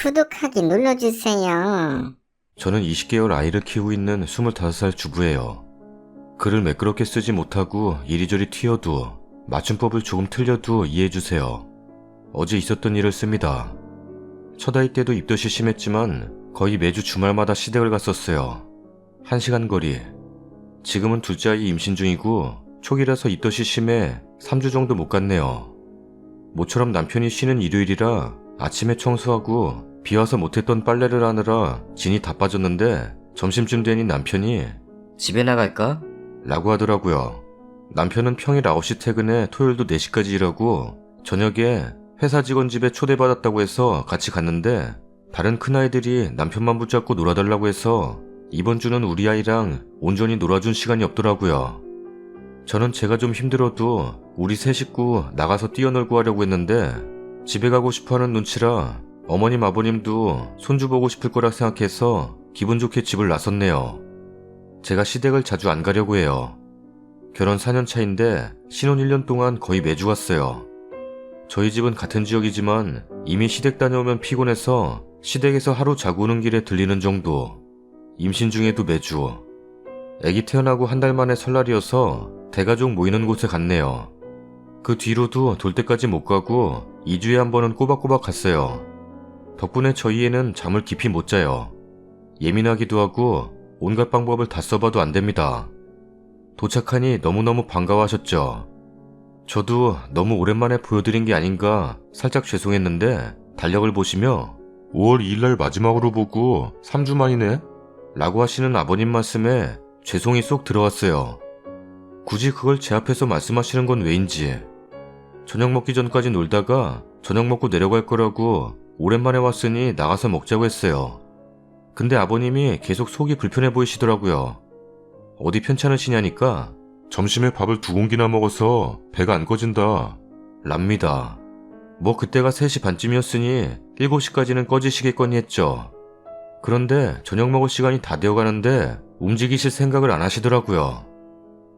구독하기 눌러주세요. 저는 20개월 아이를 키우고 있는 25살 주부예요. 글을 매끄럽게 쓰지 못하고 이리저리 튀어도 맞춤법을 조금 틀려도 이해해주세요. 어제 있었던 일을 씁니다. 첫 아이 때도 입덧이 심했지만 거의 매주 주말마다 시댁을 갔었어요. 1시간 거리. 지금은 둘째 아이 임신 중이고 초기라서 입덧이 심해 3주 정도 못 갔네요. 모처럼 남편이 쉬는 일요일이라 아침에 청소하고 비와서 못했던 빨래를 하느라 진이 다 빠졌는데 점심쯤 되니 남편이 집에 나갈까? 라고 하더라고요. 남편은 평일 9시 퇴근에 토요일도 4시까지 일하고 저녁에 회사 직원 집에 초대받았다고 해서 같이 갔는데 다른 큰아이들이 남편만 붙잡고 놀아달라고 해서 이번 주는 우리 아이랑 온전히 놀아준 시간이 없더라고요. 저는 제가 좀 힘들어도 우리 세 식구 나가서 뛰어놀고 하려고 했는데 집에 가고 싶어하는 눈치라 어머님 아버님도 손주 보고 싶을 거라 생각해서 기분 좋게 집을 나섰네요. 제가 시댁을 자주 안 가려고 해요. 결혼 4년 차인데 신혼 1년 동안 거의 매주 갔어요. 저희 집은 같은 지역이지만 이미 시댁 다녀오면 피곤해서 시댁에서 하루 자고 오는 길에 들리는 정도. 임신 중에도 매주. 아기 태어나고 한 달 만에 설날이어서 대가족 모이는 곳에 갔네요. 그 뒤로도 돌 때까지 못 가고 2주에 한 번은 꼬박꼬박 갔어요. 덕분에 저희 애는 잠을 깊이 못 자요. 예민하기도 하고 온갖 방법을 다 써봐도 안 됩니다. 도착하니 너무너무 반가워하셨죠. 저도 너무 오랜만에 보여드린 게 아닌가 살짝 죄송했는데 달력을 보시며 5월 2일날 마지막으로 보고 3주 만이네? 라고 하시는 아버님 말씀에 죄송이 쏙 들어왔어요. 굳이 그걸 제 앞에서 말씀하시는 건 왜인지. 저녁 먹기 전까지 놀다가 저녁 먹고 내려갈 거라고 오랜만에 왔으니 나가서 먹자고 했어요. 근데 아버님이 계속 속이 불편해 보이시더라고요. 어디 편찮으시냐니까 점심에 밥을 2공기나 먹어서 배가 안 꺼진다 랍니다. 뭐 그때가 3시 반쯤이었으니 7시까지는 꺼지시겠거니 했죠. 그런데 저녁 먹을 시간이 다 되어가는데 움직이실 생각을 안 하시더라고요.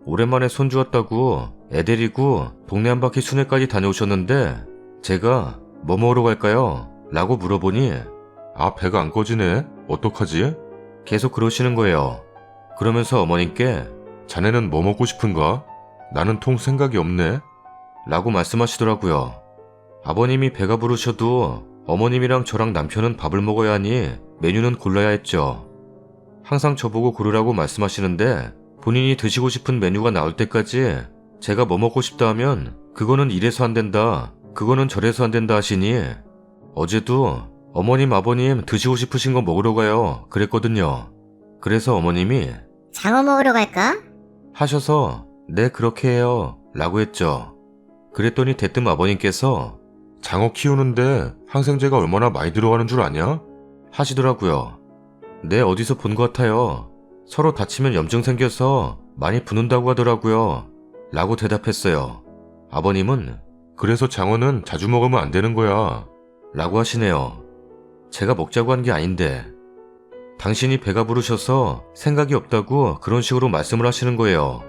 오랜만에 손주 왔다고 애 데리고 동네 한 바퀴 순회까지 다녀오셨는데 제가 뭐 먹으러 갈까요? 라고 물어보니 아 배가 안 꺼지네? 어떡하지? 계속 그러시는 거예요. 그러면서 어머님께 자네는 뭐 먹고 싶은가? 나는 통 생각이 없네? 라고 말씀하시더라고요. 아버님이 배가 부르셔도 어머님이랑 저랑 남편은 밥을 먹어야 하니 메뉴는 골라야 했죠. 항상 저보고 고르라고 말씀하시는데 본인이 드시고 싶은 메뉴가 나올 때까지 제가 뭐 먹고 싶다 하면 그거는 이래서 안 된다, 그거는 저래서 안 된다 하시니 어제도 어머님 아버님 드시고 싶으신 거 먹으러 가요 그랬거든요. 그래서 어머님이 장어 먹으러 갈까? 하셔서 네 그렇게 해요 라고 했죠. 그랬더니 대뜸 아버님께서 장어 키우는데 항생제가 얼마나 많이 들어가는 줄 아냐? 하시더라고요. 네 어디서 본 것 같아요. 서로 다치면 염증 생겨서 많이 붓는다고 하더라고요. 라고 대답했어요. 아버님은 그래서 장어는 자주 먹으면 안 되는 거야 라고 하시네요. 제가 먹자고 한 게 아닌데 당신이 배가 부르셔서 생각이 없다고 그런 식으로 말씀을 하시는 거예요.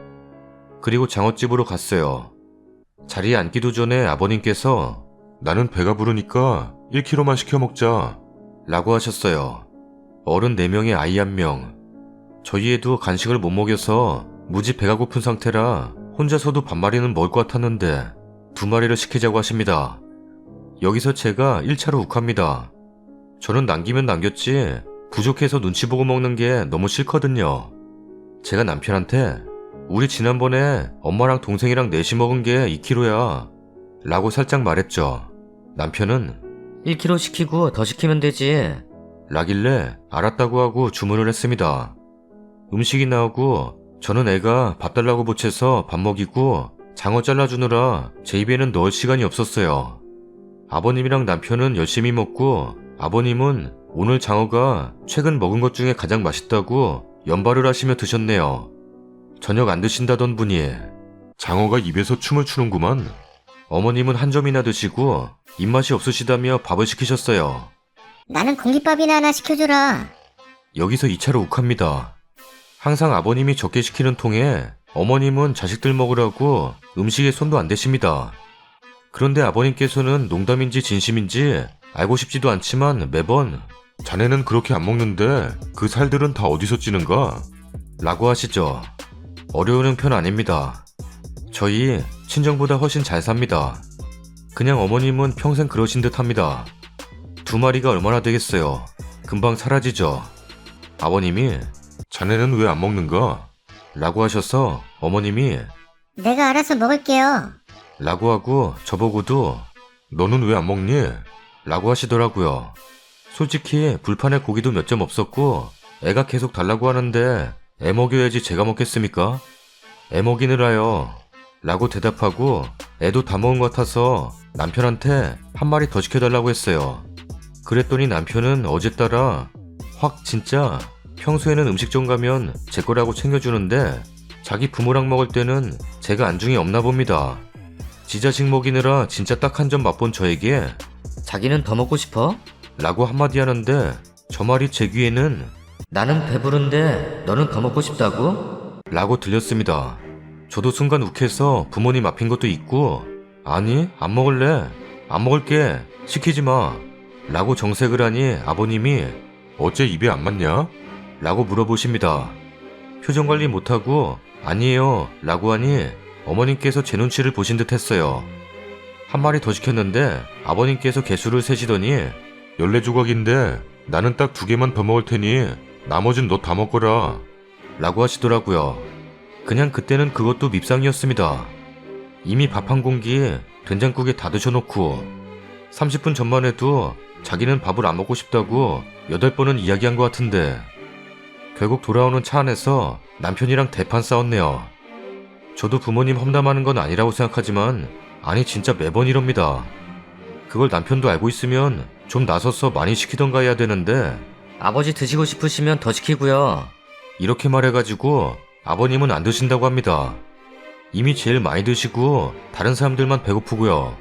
그리고 장어집으로 갔어요. 자리에 앉기도 전에 아버님께서 나는 배가 부르니까 1kg만 시켜 먹자 라고 하셨어요. 어른 4명에 아이 1명. 저희 애도 간식을 못 먹여서 무지 배가 고픈 상태라 혼자서도 반마리는 먹을 것 같았는데 2마리를 시키자고 하십니다. 여기서 제가 1차로 욱합니다. 저는 남기면 남겼지 부족해서 눈치 보고 먹는 게 너무 싫거든요. 제가 남편한테 우리 지난번에 엄마랑 동생이랑 넷이 먹은 게 2kg야 라고 살짝 말했죠. 남편은 1kg 시키고 더 시키면 되지. 라길래 알았다고 하고 주문을 했습니다. 음식이 나오고 저는 애가 밥 달라고 보채서 밥 먹이고 장어 잘라주느라 제 입에는 넣을 시간이 없었어요. 아버님이랑 남편은 열심히 먹고 아버님은 오늘 장어가 최근 먹은 것 중에 가장 맛있다고 연발을 하시며 드셨네요. 저녁 안 드신다던 분이 장어가 입에서 춤을 추는구만. 어머님은 한 점이나 드시고 입맛이 없으시다며 밥을 시키셨어요. 나는 공깃밥이나 하나 시켜주라. 여기서 2차로 욱합니다. 항상 아버님이 적게 시키는 통에 어머님은 자식들 먹으라고 음식에 손도 안 대십니다. 그런데 아버님께서는 농담인지 진심인지 알고 싶지도 않지만 매번 자네는 그렇게 안 먹는데 그 살들은 다 어디서 찌는가? 라고 하시죠. 어려운 형편 아닙니다. 저희 친정보다 훨씬 잘 삽니다. 그냥 어머님은 평생 그러신 듯 합니다. 2마리가 얼마나 되겠어요. 금방 사라지죠. 아버님이 자네는 왜 안 먹는가? 라고 하셔서 어머님이 내가 알아서 먹을게요. 라고 하고 저보고도 너는 왜 안 먹니? 라고 하시더라고요. 솔직히 불판에 고기도 몇 점 없었고 애가 계속 달라고 하는데 애 먹여야지 제가 먹겠습니까? 애 먹이느라요. 라고 대답하고 애도 다 먹은 것 같아서 남편한테 1마리 더 시켜달라고 했어요. 그랬더니 남편은 어제따라 확 진짜 평소에는 음식점 가면 제 거라고 챙겨주는데 자기 부모랑 먹을 때는 제가 안중이 없나 봅니다. 지 자식 먹이느라 진짜 딱 한 점 맛본 저에게 자기는 더 먹고 싶어? 라고 한마디 하는데 저 말이 제 귀에는 나는 배부른데 너는 더 먹고 싶다고? 라고 들렸습니다. 저도 순간 욱해서 부모님 앞인 것도 있고 아니 안 먹을래 안 먹을게 시키지 마 라고 정색을 하니 아버님이 어째 입에 안 맞냐? 라고 물어보십니다. 표정관리 못하고 아니에요 라고 하니 어머님께서 제 눈치를 보신 듯 했어요. 1마리 더 시켰는데 아버님께서 개수를 세시더니 14조각인데 나는 딱 2개만 더 먹을 테니 나머진 너 다 먹거라 라고 하시더라고요. 그냥 그때는 그것도 밉상이었습니다. 이미 밥 한 공기 된장국에 다 드셔놓고 30분 전만 해도 자기는 밥을 안 먹고 싶다고 8번은 이야기한 것 같은데 결국 돌아오는 차 안에서 남편이랑 대판 싸웠네요. 저도 부모님 험담하는 건 아니라고 생각하지만 아니 진짜 매번 이럽니다. 그걸 남편도 알고 있으면 좀 나서서 많이 시키던가 해야 되는데 아버지 드시고 싶으시면 더 시키고요. 이렇게 말해가지고 아버님은 안 드신다고 합니다. 이미 제일 많이 드시고 다른 사람들만 배고프고요.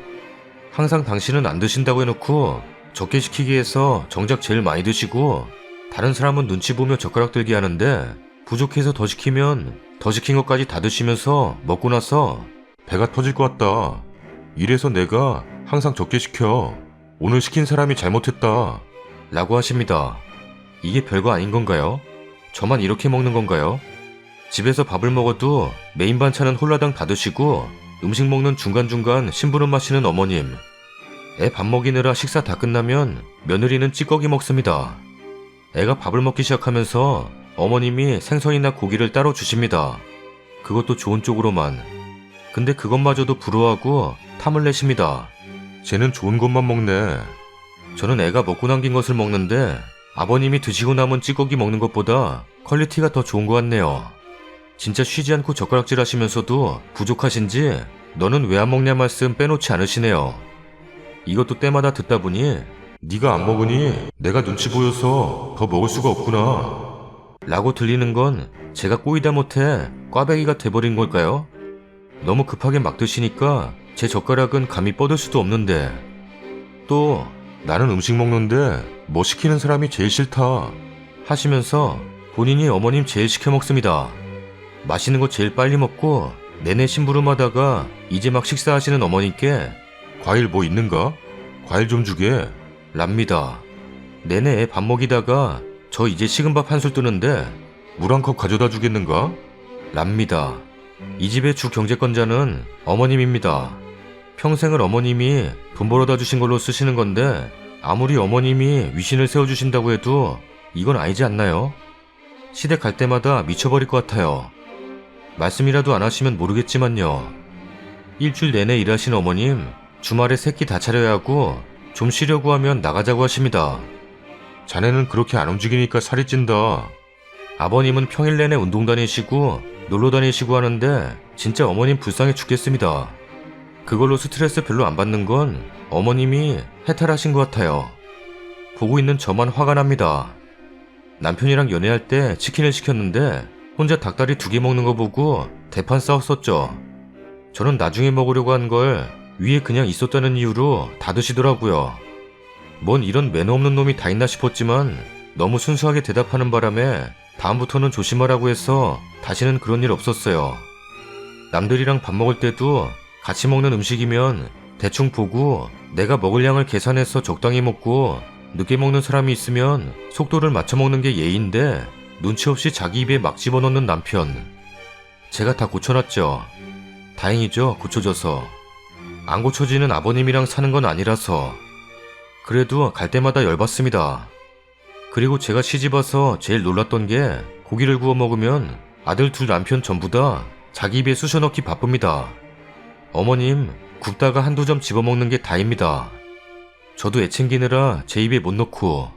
항상 당신은 안 드신다고 해놓고 적게 시키기 해서 정작 제일 많이 드시고 다른 사람은 눈치 보며 젓가락 들게 하는데 부족해서 더 시키면 더 시킨 것까지 다 드시면서 먹고 나서 배가 터질 것 같다. 이래서 내가 항상 적게 시켜. 오늘 시킨 사람이 잘못했다. 라고 하십니다. 이게 별거 아닌 건가요? 저만 이렇게 먹는 건가요? 집에서 밥을 먹어도 메인 반찬은 홀라당 다 드시고 음식 먹는 중간중간 심부름 마시는 어머님. 애 밥 먹이느라 식사 다 끝나면 며느리는 찌꺼기 먹습니다. 애가 밥을 먹기 시작하면서 어머님이 생선이나 고기를 따로 주십니다. 그것도 좋은 쪽으로만. 근데 그것마저도 부러워하고 탐을 내십니다. 쟤는 좋은 것만 먹네. 저는 애가 먹고 남긴 것을 먹는데 아버님이 드시고 남은 찌꺼기 먹는 것보다 퀄리티가 더 좋은 것 같네요. 진짜 쉬지 않고 젓가락질 하시면서도 부족하신지 너는 왜 안 먹냐 말씀 빼놓지 않으시네요. 이것도 때마다 듣다 보니 네가 안 먹으니 내가 눈치 보여서 더 먹을 수가 없구나 라고 들리는 건 제가 꼬이다 못해 꽈배기가 돼버린 걸까요? 너무 급하게 막 드시니까 제 젓가락은 감히 뻗을 수도 없는데 또 나는 음식 먹는데 뭐 시키는 사람이 제일 싫다 하시면서 본인이 어머님 제일 시켜 먹습니다. 맛있는 거 제일 빨리 먹고 내내 심부름하다가 이제 막 식사하시는 어머님께 과일 뭐 있는가? 과일 좀 주게 랍니다. 내내 애 밥 먹이다가 저 이제 식은 밥 한술 뜨는데 물 한 컵 가져다 주겠는가? 랍니다. 이 집의 주 경제권자는 어머님입니다. 평생을 어머님이 돈 벌어다 주신 걸로 쓰시는 건데 아무리 어머님이 위신을 세워주신다고 해도 이건 아니지 않나요? 시댁 갈 때마다 미쳐버릴 것 같아요. 말씀이라도 안 하시면 모르겠지만요. 일주일 내내 일하신 어머님 주말에 새끼 다 차려야 하고 좀 쉬려고 하면 나가자고 하십니다. 자네는 그렇게 안 움직이니까 살이 찐다. 아버님은 평일 내내 운동 다니시고 놀러 다니시고 하는데 진짜 어머님 불쌍해 죽겠습니다. 그걸로 스트레스 별로 안 받는 건 어머님이 해탈하신 것 같아요. 보고 있는 저만 화가 납니다. 남편이랑 연애할 때 치킨을 시켰는데 혼자 닭다리 2개 먹는 거 보고 대판 싸웠었죠. 저는 나중에 먹으려고 한 걸 위에 그냥 있었다는 이유로 다 드시더라고요. 뭔 이런 매너 없는 놈이 다 있나 싶었지만 너무 순수하게 대답하는 바람에 다음부터는 조심하라고 해서 다시는 그런 일 없었어요. 남들이랑 밥 먹을 때도 같이 먹는 음식이면 대충 보고 내가 먹을 양을 계산해서 적당히 먹고 늦게 먹는 사람이 있으면 속도를 맞춰 먹는 게 예의인데 눈치 없이 자기 입에 막 집어넣는 남편. 제가 다 고쳐놨죠. 다행이죠, 고쳐져서. 안 고쳐지는 아버님이랑 사는 건 아니라서. 그래도 갈 때마다 열받습니다. 그리고 제가 시집와서 제일 놀랐던 게 고기를 구워 먹으면 아들 둘 남편 전부 다 자기 입에 쑤셔 넣기 바쁩니다. 어머님, 굽다가 한두 점 집어먹는 게 다입니다. 저도 애 챙기느라 제 입에 못 넣고.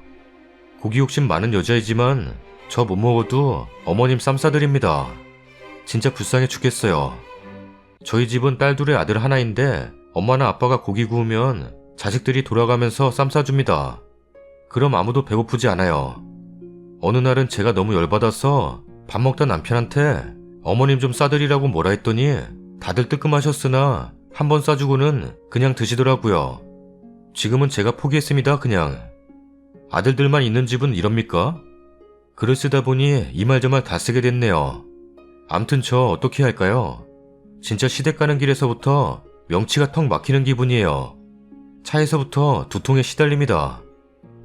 고기 욕심 많은 여자이지만 저 못 먹어도 어머님 쌈 싸드립니다. 진짜 불쌍해 죽겠어요. 저희 집은 딸 둘의 아들 하나인데 엄마나 아빠가 고기 구우면 자식들이 돌아가면서 쌈 싸줍니다. 그럼 아무도 배고프지 않아요. 어느 날은 제가 너무 열받아서 밥 먹다 남편한테 어머님 좀 싸드리라고 뭐라 했더니 다들 뜨끔하셨으나 한 번 싸주고는 그냥 드시더라고요. 지금은 제가 포기했습니다, 그냥. 아들들만 있는 집은 이럽니까? 글을 쓰다 보니 이 말 저 말 다 쓰게 됐네요. 암튼 저 어떻게 할까요? 진짜 시댁 가는 길에서부터 명치가 턱 막히는 기분이에요. 차에서부터 두통에 시달립니다.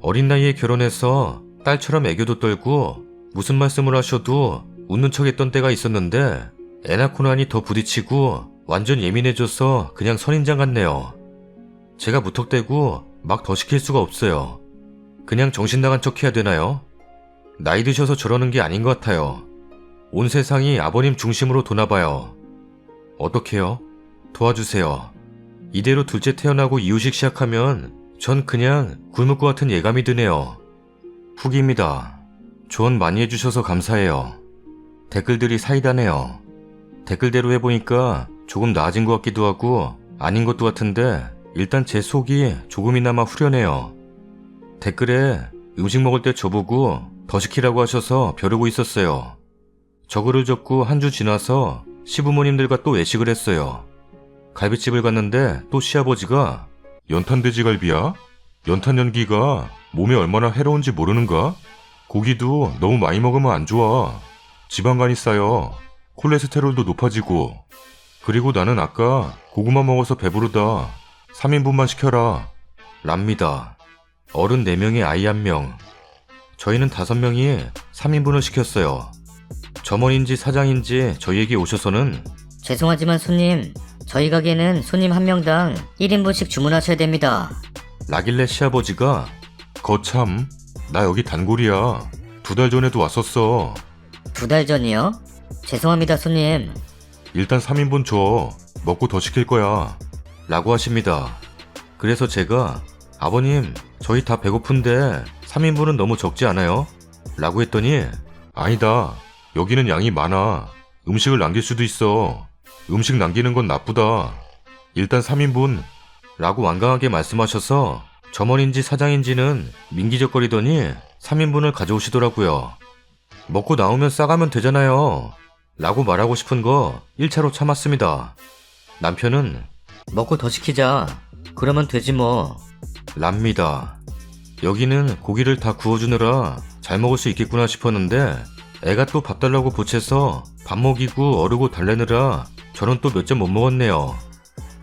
어린 나이에 결혼해서 딸처럼 애교도 떨고 무슨 말씀을 하셔도 웃는 척 했던 때가 있었는데 애 낳고 나니 더 부딪히고 완전 예민해져서 그냥 선인장 같네요. 제가 무턱대고 막 더 시킬 수가 없어요. 그냥 정신 나간 척 해야 되나요? 나이 드셔서 저러는 게 아닌 것 같아요. 온 세상이 아버님 중심으로 도나봐요. 어떡해요? 도와주세요. 이대로 둘째 태어나고 이유식 시작하면 전 그냥 굶을 것 같은 예감이 드네요. 후기입니다. 조언 많이 해주셔서 감사해요. 댓글들이 사이다네요. 댓글대로 해보니까 조금 나아진 것 같기도 하고 아닌 것도 같은데 일단 제 속이 조금이나마 후련해요. 댓글에 음식 먹을 때 저보고 더 시키라고 하셔서 벼르고 있었어요. 저글을 적고 한 주 지나서 시부모님들과 또 외식을 했어요. 갈비집을 갔는데 또 시아버지가 연탄 돼지갈비야? 연탄 연기가 몸에 얼마나 해로운지 모르는가? 고기도 너무 많이 먹으면 안 좋아. 지방간이 쌓여. 콜레스테롤도 높아지고. 그리고 나는 아까 고구마 먹어서 배부르다. 3인분만 시켜라. 랍니다. 어른 4명에 아이 1명. 저희는 5명이 3인분을 시켰어요. 점원인지 사장인지 저희에게 오셔서는 죄송하지만 손님, 저희 가게는 손님 한 명당 1인분씩 주문하셔야 됩니다. 라길래 시아버지가 거참, 나 여기 단골이야. 2달 전에도 왔었어. 2달 전이요? 죄송합니다, 손님. 일단 3인분 줘. 먹고 더 시킬 거야. 라고 하십니다. 그래서 제가 아버님, 저희 다 배고픈데 3인분은 너무 적지 않아요? 라고 했더니 아니다. 여기는 양이 많아. 음식을 남길 수도 있어. 음식 남기는 건 나쁘다. 일단 3인분. 라고 완강하게 말씀하셔서 점원인지 사장인지는 민기적거리더니 3인분을 가져오시더라고요. 먹고 나오면 싸가면 되잖아요. 라고 말하고 싶은 거 1차로 참았습니다. 남편은 먹고 더 시키자. 그러면 되지 뭐. 랍니다. 여기는 고기를 다 구워주느라 잘 먹을 수 있겠구나 싶었는데 애가 또 밥 달라고 보채서 밥 먹이고 어르고 달래느라 저는 또 몇 점 못 먹었네요.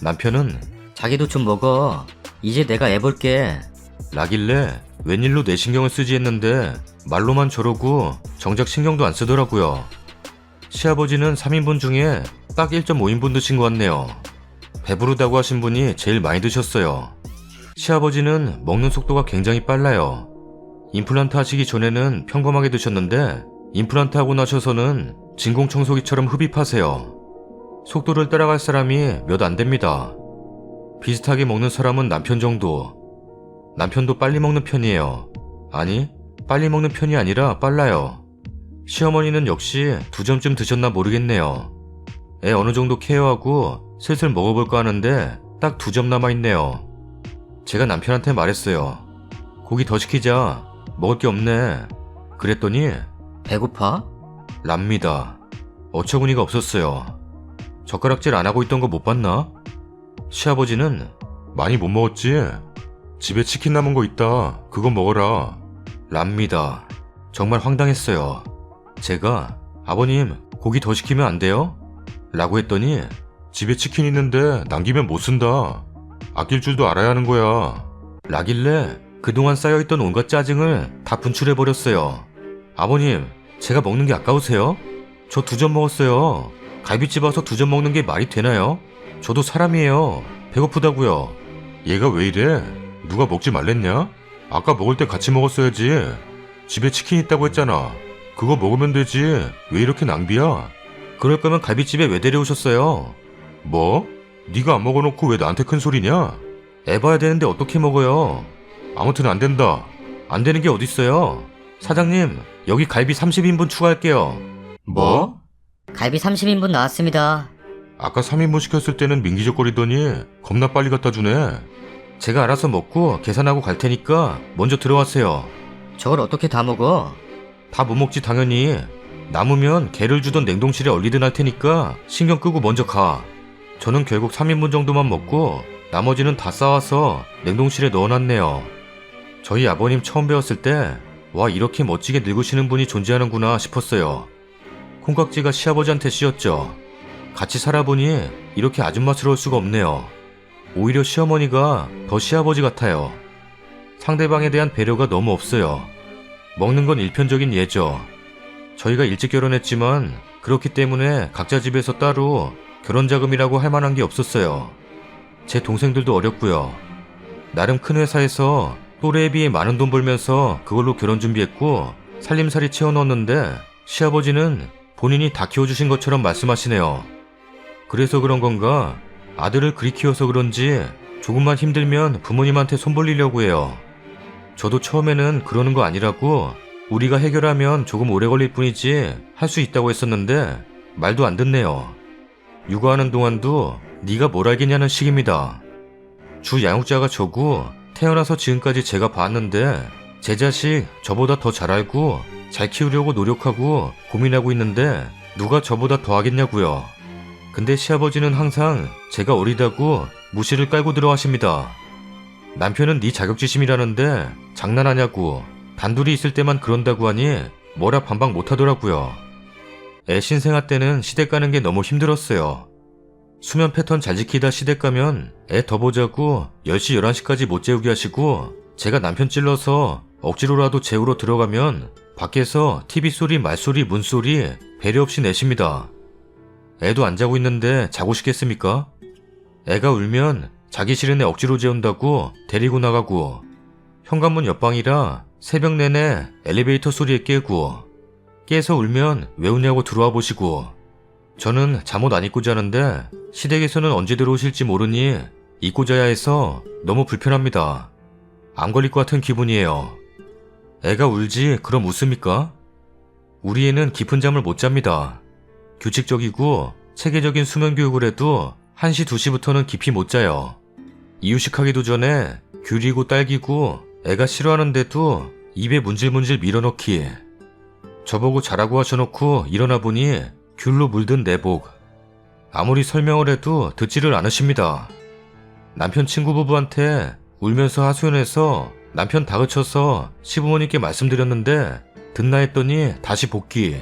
남편은 자기도 좀 먹어. 이제 내가 애 볼게. 라길래 웬일로 내 신경을 쓰지 했는데 말로만 저러고 정작 신경도 안 쓰더라고요. 시아버지는 3인분 중에 딱 1.5인분 드신 것 같네요. 배부르다고 하신 분이 제일 많이 드셨어요. 시아버지는 먹는 속도가 굉장히 빨라요. 임플란트 하시기 전에는 평범하게 드셨는데 임플란트 하고 나셔서는 진공청소기처럼 흡입하세요. 속도를 따라갈 사람이 몇 안 됩니다. 비슷하게 먹는 사람은 남편 정도. 남편도 빨리 먹는 편이에요. 아니, 빨리 먹는 편이 아니라 빨라요. 시어머니는 역시 2점쯤 드셨나 모르겠네요. 애 어느 정도 케어하고 슬슬 먹어볼까 하는데 딱 2점 남아있네요. 제가 남편한테 말했어요. 고기 더 시키자. 먹을 게 없네. 그랬더니 배고파? 랍니다. 어처구니가 없었어요. 젓가락질 안 하고 있던 거 못 봤나? 시아버지는 많이 못 먹었지? 집에 치킨 남은 거 있다. 그거 먹어라. 랍니다. 정말 황당했어요. 제가 아버님 고기 더 시키면 안 돼요? 라고 했더니 집에 치킨 있는데 남기면 못 쓴다. 아낄 줄도 알아야 하는 거야. 라길래 그동안 쌓여있던 온갖 짜증을 다 분출해버렸어요. 아버님, 제가 먹는 게 아까우세요? 저 2점 먹었어요. 갈비집 와서 2점 먹는 게 말이 되나요? 저도 사람이에요. 배고프다고요. 얘가 왜 이래? 누가 먹지 말랬냐? 아까 먹을 때 같이 먹었어야지. 집에 치킨 있다고 했잖아. 그거 먹으면 되지. 왜 이렇게 낭비야? 그럴 거면 갈비집에 왜 데려오셨어요? 뭐? 네가 안 먹어놓고 왜 나한테 큰 소리냐? 애 봐야 되는데 어떻게 먹어요? 아무튼 안 된다. 안 되는 게 어딨어요? 사장님, 여기 갈비 30인분 추가할게요. 뭐? 갈비 30인분 나왔습니다. 아까 3인분 시켰을 때는 민기적거리더니 겁나 빨리 갖다 주네. 제가 알아서 먹고 계산하고 갈 테니까 먼저 들어가세요. 저걸 어떻게 다 먹어? 다 못 먹지 당연히. 남으면 개를 주던 냉동실에 얼리든 할 테니까 신경 끄고 먼저 가. 저는 결국 3인분 정도만 먹고 나머지는 다 싸와서 냉동실에 넣어놨네요. 저희 아버님 처음 배웠을 때 와, 이렇게 멋지게 늙으시는 분이 존재하는구나 싶었어요. 콩깍지가 시아버지한테 씌었죠. 같이 살아보니 이렇게 아줌마스러울 수가 없네요. 오히려 시어머니가 더 시아버지 같아요. 상대방에 대한 배려가 너무 없어요. 먹는 건 일편적인 예죠. 저희가 일찍 결혼했지만 그렇기 때문에 각자 집에서 따로 결혼자금이라고 할 만한 게 없었어요. 제 동생들도 어렸고요. 나름 큰 회사에서 또래에 비해 많은 돈 벌면서 그걸로 결혼 준비했고 살림살이 채워넣었는데 시아버지는 본인이 다 키워주신 것처럼 말씀하시네요. 그래서 그런 건가 아들을 그리 키워서 그런지 조금만 힘들면 부모님한테 손 벌리려고 해요. 저도 처음에는 그러는 거 아니라고 우리가 해결하면 조금 오래 걸릴 뿐이지 할 수 있다고 했었는데 말도 안 듣네요. 육아하는 동안도 네가 뭘 알겠냐는 식입니다. 주 양육자가 저고 태어나서 지금까지 제가 봤는데 제 자식 저보다 더 잘 알고 잘 키우려고 노력하고 고민하고 있는데 누가 저보다 더 하겠냐고요. 근데 시아버지는 항상 제가 어리다고 무시를 깔고 들어 하십니다. 남편은 네 자격지심이라는데 장난하냐고 단둘이 있을 때만 그런다고 하니 뭐라 반박 못하더라고요. 애 신생아 때는 시댁 가는 게 너무 힘들었어요. 수면 패턴 잘 지키다 시댁 가면 애 더 보자고 10시 11시까지 못 재우게 하시고 제가 남편 찔러서 억지로라도 재우러 들어가면 밖에서 TV 소리, 말소리, 문소리 배려 없이 내십니다. 애도 안 자고 있는데 자고 싶겠습니까? 애가 울면 자기 싫은 애 억지로 재운다고 데리고 나가고 현관문 옆방이라 새벽 내내 엘리베이터 소리에 깨고 깨서 울면 왜 우냐고 들어와 보시고 저는 잠옷 안 입고 자는데 시댁에서는 언제 들어오실지 모르니 입고 자야 해서 너무 불편합니다. 암 걸릴 것 같은 기분이에요. 애가 울지 그럼 웃습니까? 우리 애는 깊은 잠을 못 잡니다. 규칙적이고 체계적인 수면 교육을 해도 1시, 2시부터는 깊이 못 자요. 이유식하기도 전에 귤이고 딸기고 애가 싫어하는데도 입에 문질문질 밀어넣기. 저보고 자라고 하셔놓고 일어나 보니 귤로 물든 내복. 아무리 설명을 해도 듣지를 않으십니다. 남편 친구 부부한테 울면서 하소연해서 남편 다그쳐서 시부모님께 말씀드렸는데 듣나 했더니 다시 복귀.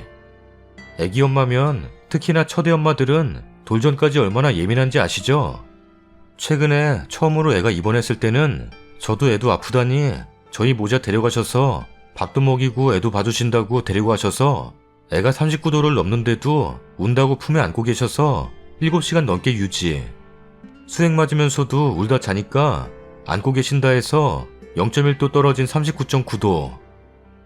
애기 엄마면 특히나 첫애 엄마들은 돌전까지 얼마나 예민한지 아시죠? 최근에 처음으로 애가 입원했을 때는 저도 애도 아프다니 저희 모자 데려가셔서 밥도 먹이고 애도 봐주신다고 데리고 가셔서 애가 39도를 넘는데도 운다고 품에 안고 계셔서 7시간 넘게 유지. 수액 맞으면서도 울다 자니까 안고 계신다 해서 0.1도 떨어진 39.9도.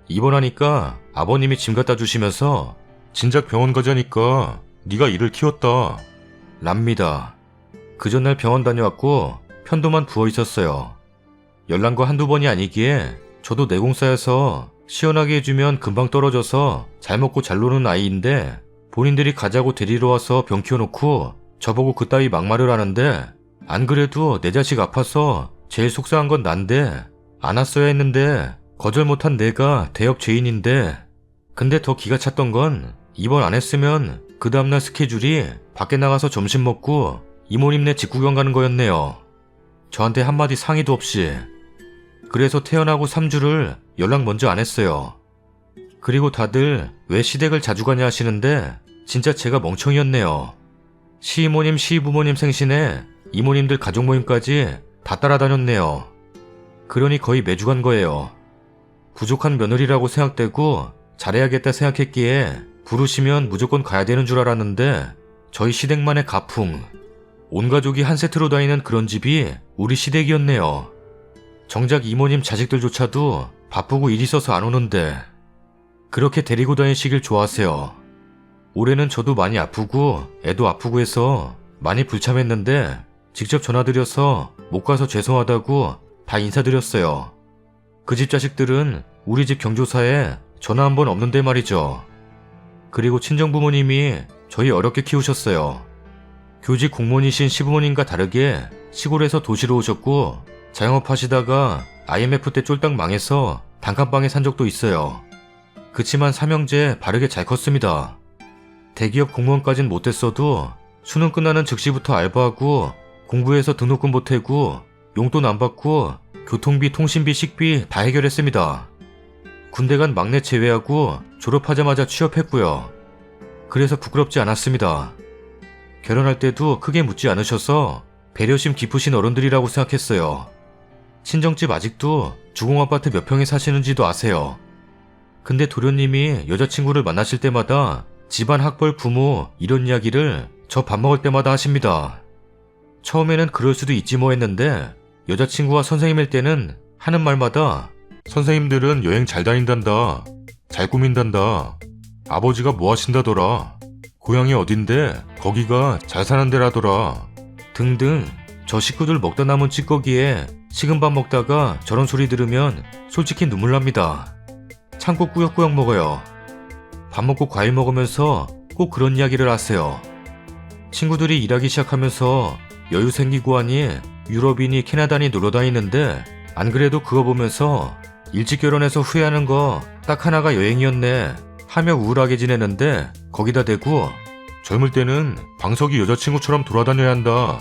입원하니까 아버님이 짐 갖다 주시면서 진작 병원 가자니까 네가 이를 키웠다 랍니다. 그 전날 병원 다녀왔고 편도만 부어 있었어요. 열난 거 한두 번이 아니기에 저도 내공사여서 시원하게 해주면 금방 떨어져서 잘 먹고 잘 노는 아이인데 본인들이 가자고 데리러 와서 병 키워놓고 저보고 그따위 막말을 하는데 안 그래도 내 자식 아파서 제일 속상한 건 난데 안 왔어야 했는데 거절 못한 내가 대역 죄인인데 근데 더 기가 찼던 건 입원 안 했으면 그 다음날 스케줄이 밖에 나가서 점심 먹고 이모님네 집구경 가는 거였네요. 저한테 한마디 상의도 없이. 그래서 태어나고 3주를 연락 먼저 안 했어요. 그리고 다들 왜 시댁을 자주 가냐 하시는데 진짜 제가 멍청이였네요. 시이모님 시부모님 생신에 이모님들 가족 모임까지 다 따라다녔네요. 그러니 거의 매주 간 거예요. 부족한 며느리라고 생각되고 잘해야겠다 생각했기에 부르시면 무조건 가야 되는 줄 알았는데 저희 시댁만의 가풍. 온 가족이 한 세트로 다니는 그런 집이 우리 시댁이었네요. 정작 이모님 자식들조차도 바쁘고 일 있어서 안 오는데 그렇게 데리고 다니시길 좋아하세요. 올해는 저도 많이 아프고 애도 아프고 해서 많이 불참했는데 직접 전화드려서 못 가서 죄송하다고 다 인사드렸어요. 그 집 자식들은 우리 집 경조사에 전화 한 번 없는데 말이죠. 그리고 친정부모님이 저희 어렵게 키우셨어요. 교직 공무원이신 시부모님과 다르게 시골에서 도시로 오셨고 자영업 하시다가 IMF 때 쫄딱 망해서 단칸방에 산 적도 있어요. 그치만 삼형제 바르게 잘 컸습니다. 대기업 공무원까진 못됐어도 수능 끝나는 즉시부터 알바하고 공부해서 등록금 보태고 용돈 안 받고 교통비, 통신비, 식비 다 해결했습니다. 군대 간 막내 제외하고 졸업하자마자 취업했고요. 그래서 부끄럽지 않았습니다. 결혼할 때도 크게 묻지 않으셔서 배려심 깊으신 어른들이라고 생각했어요. 친정집 아직도 주공아파트 몇 평에 사시는지도 아세요. 근데 도련님이 여자친구를 만나실 때마다 집안 학벌 부모 이런 이야기를 저 밥 먹을 때마다 하십니다. 처음에는 그럴 수도 있지 뭐 했는데 여자친구와 선생님일 때는 하는 말마다 선생님들은 여행 잘 다닌단다. 잘 꾸민단다. 아버지가 뭐 하신다더라. 고향이 어딘데 거기가 잘 사는 데라더라. 등등. 저 식구들 먹다 남은 찌꺼기에 식은 밥 먹다가 저런 소리 들으면 솔직히 눈물 납니다. 참고 꾸역꾸역 먹어요. 밥 먹고 과일 먹으면서 꼭 그런 이야기를 하세요. 친구들이 일하기 시작하면서 여유 생기고 하니 유럽이니 캐나다니 놀러 다니는데 안 그래도 그거 보면서 일찍 결혼해서 후회하는 거 딱 하나가 여행이었네 하며 우울하게 지내는데 거기다 대고 젊을 때는 방석이 여자친구처럼 돌아다녀야 한다.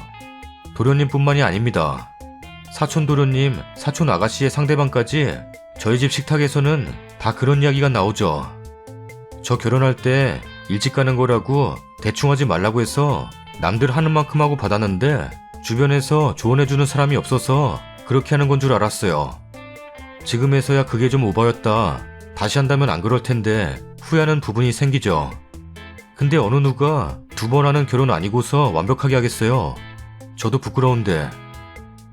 도련님뿐만이 아닙니다. 사촌 도련님, 사촌 아가씨의 상대방까지 저희 집 식탁에서는 다 그런 이야기가 나오죠. 저 결혼할 때 일찍 가는 거라고 대충 하지 말라고 해서 남들 하는 만큼 하고 받았는데 주변에서 조언해주는 사람이 없어서 그렇게 하는 건 줄 알았어요. 지금에서야 그게 좀 오버였다. 다시 한다면 안 그럴 텐데 후회하는 부분이 생기죠. 근데 어느 누가 2번 하는 결혼 아니고서 완벽하게 하겠어요. 저도 부끄러운데.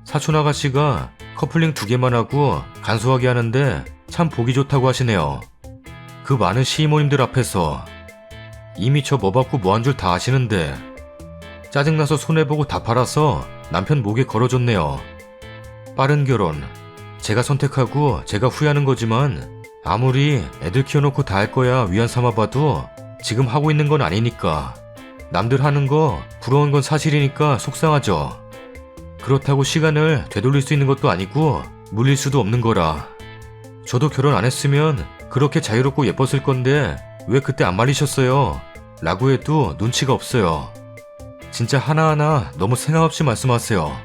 사촌 아가씨가 커플링 2개만 하고 간소하게 하는데 참 보기 좋다고 하시네요. 그 많은 시이모님들 앞에서. 이미 저 뭐 받고 뭐 한 줄 다 아시는데 짜증나서 손해보고 다 팔아서 남편 목에 걸어줬네요. 빠른 결혼. 제가 선택하고 제가 후회하는 거지만 아무리 애들 키워놓고 다 할 거야 위안 삼아봐도 지금 하고 있는 건 아니니까. 남들 하는 거 부러운 건 사실이니까 속상하죠. 그렇다고 시간을 되돌릴 수 있는 것도 아니고 물릴 수도 없는 거라. 저도 결혼 안 했으면 그렇게 자유롭고 예뻤을 건데 왜 그때 안 말리셨어요? 라고 해도 눈치가 없어요. 진짜 하나하나 너무 생각 없이 말씀하세요.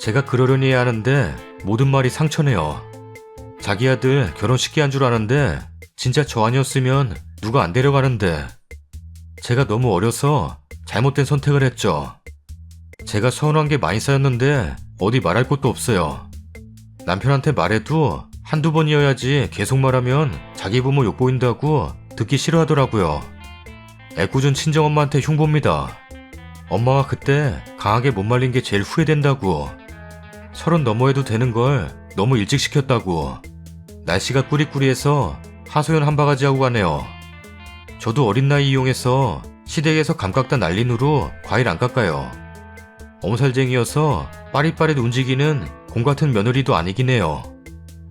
제가 그러려니 해야 하는데 모든 말이 상처네요. 자기 아들 결혼 쉽게 한 줄 아는데 진짜 저 아니었으면 누가 안 데려가는데. 제가 너무 어려서 잘못된 선택을 했죠. 제가 서운한 게 많이 쌓였는데 어디 말할 곳도 없어요. 남편한테 말해도 한두 번이어야지 계속 말하면 자기 부모 욕보인다고 듣기 싫어하더라고요. 애꿎은 친정엄마한테 흉보입니다. 엄마가 그때 강하게 못 말린 게 제일 후회된다고. 30 넘어해도 되는 걸 너무 일찍 시켰다고. 날씨가 꾸리꾸리해서 하소연 한 바가지 하고 가네요. 저도 어린 나이 이용해서 시댁에서 감깎다 날린으로 과일 안 깎아요. 엄살쟁이여서 빠릿빠릿 움직이는 공 같은 며느리도 아니긴 해요.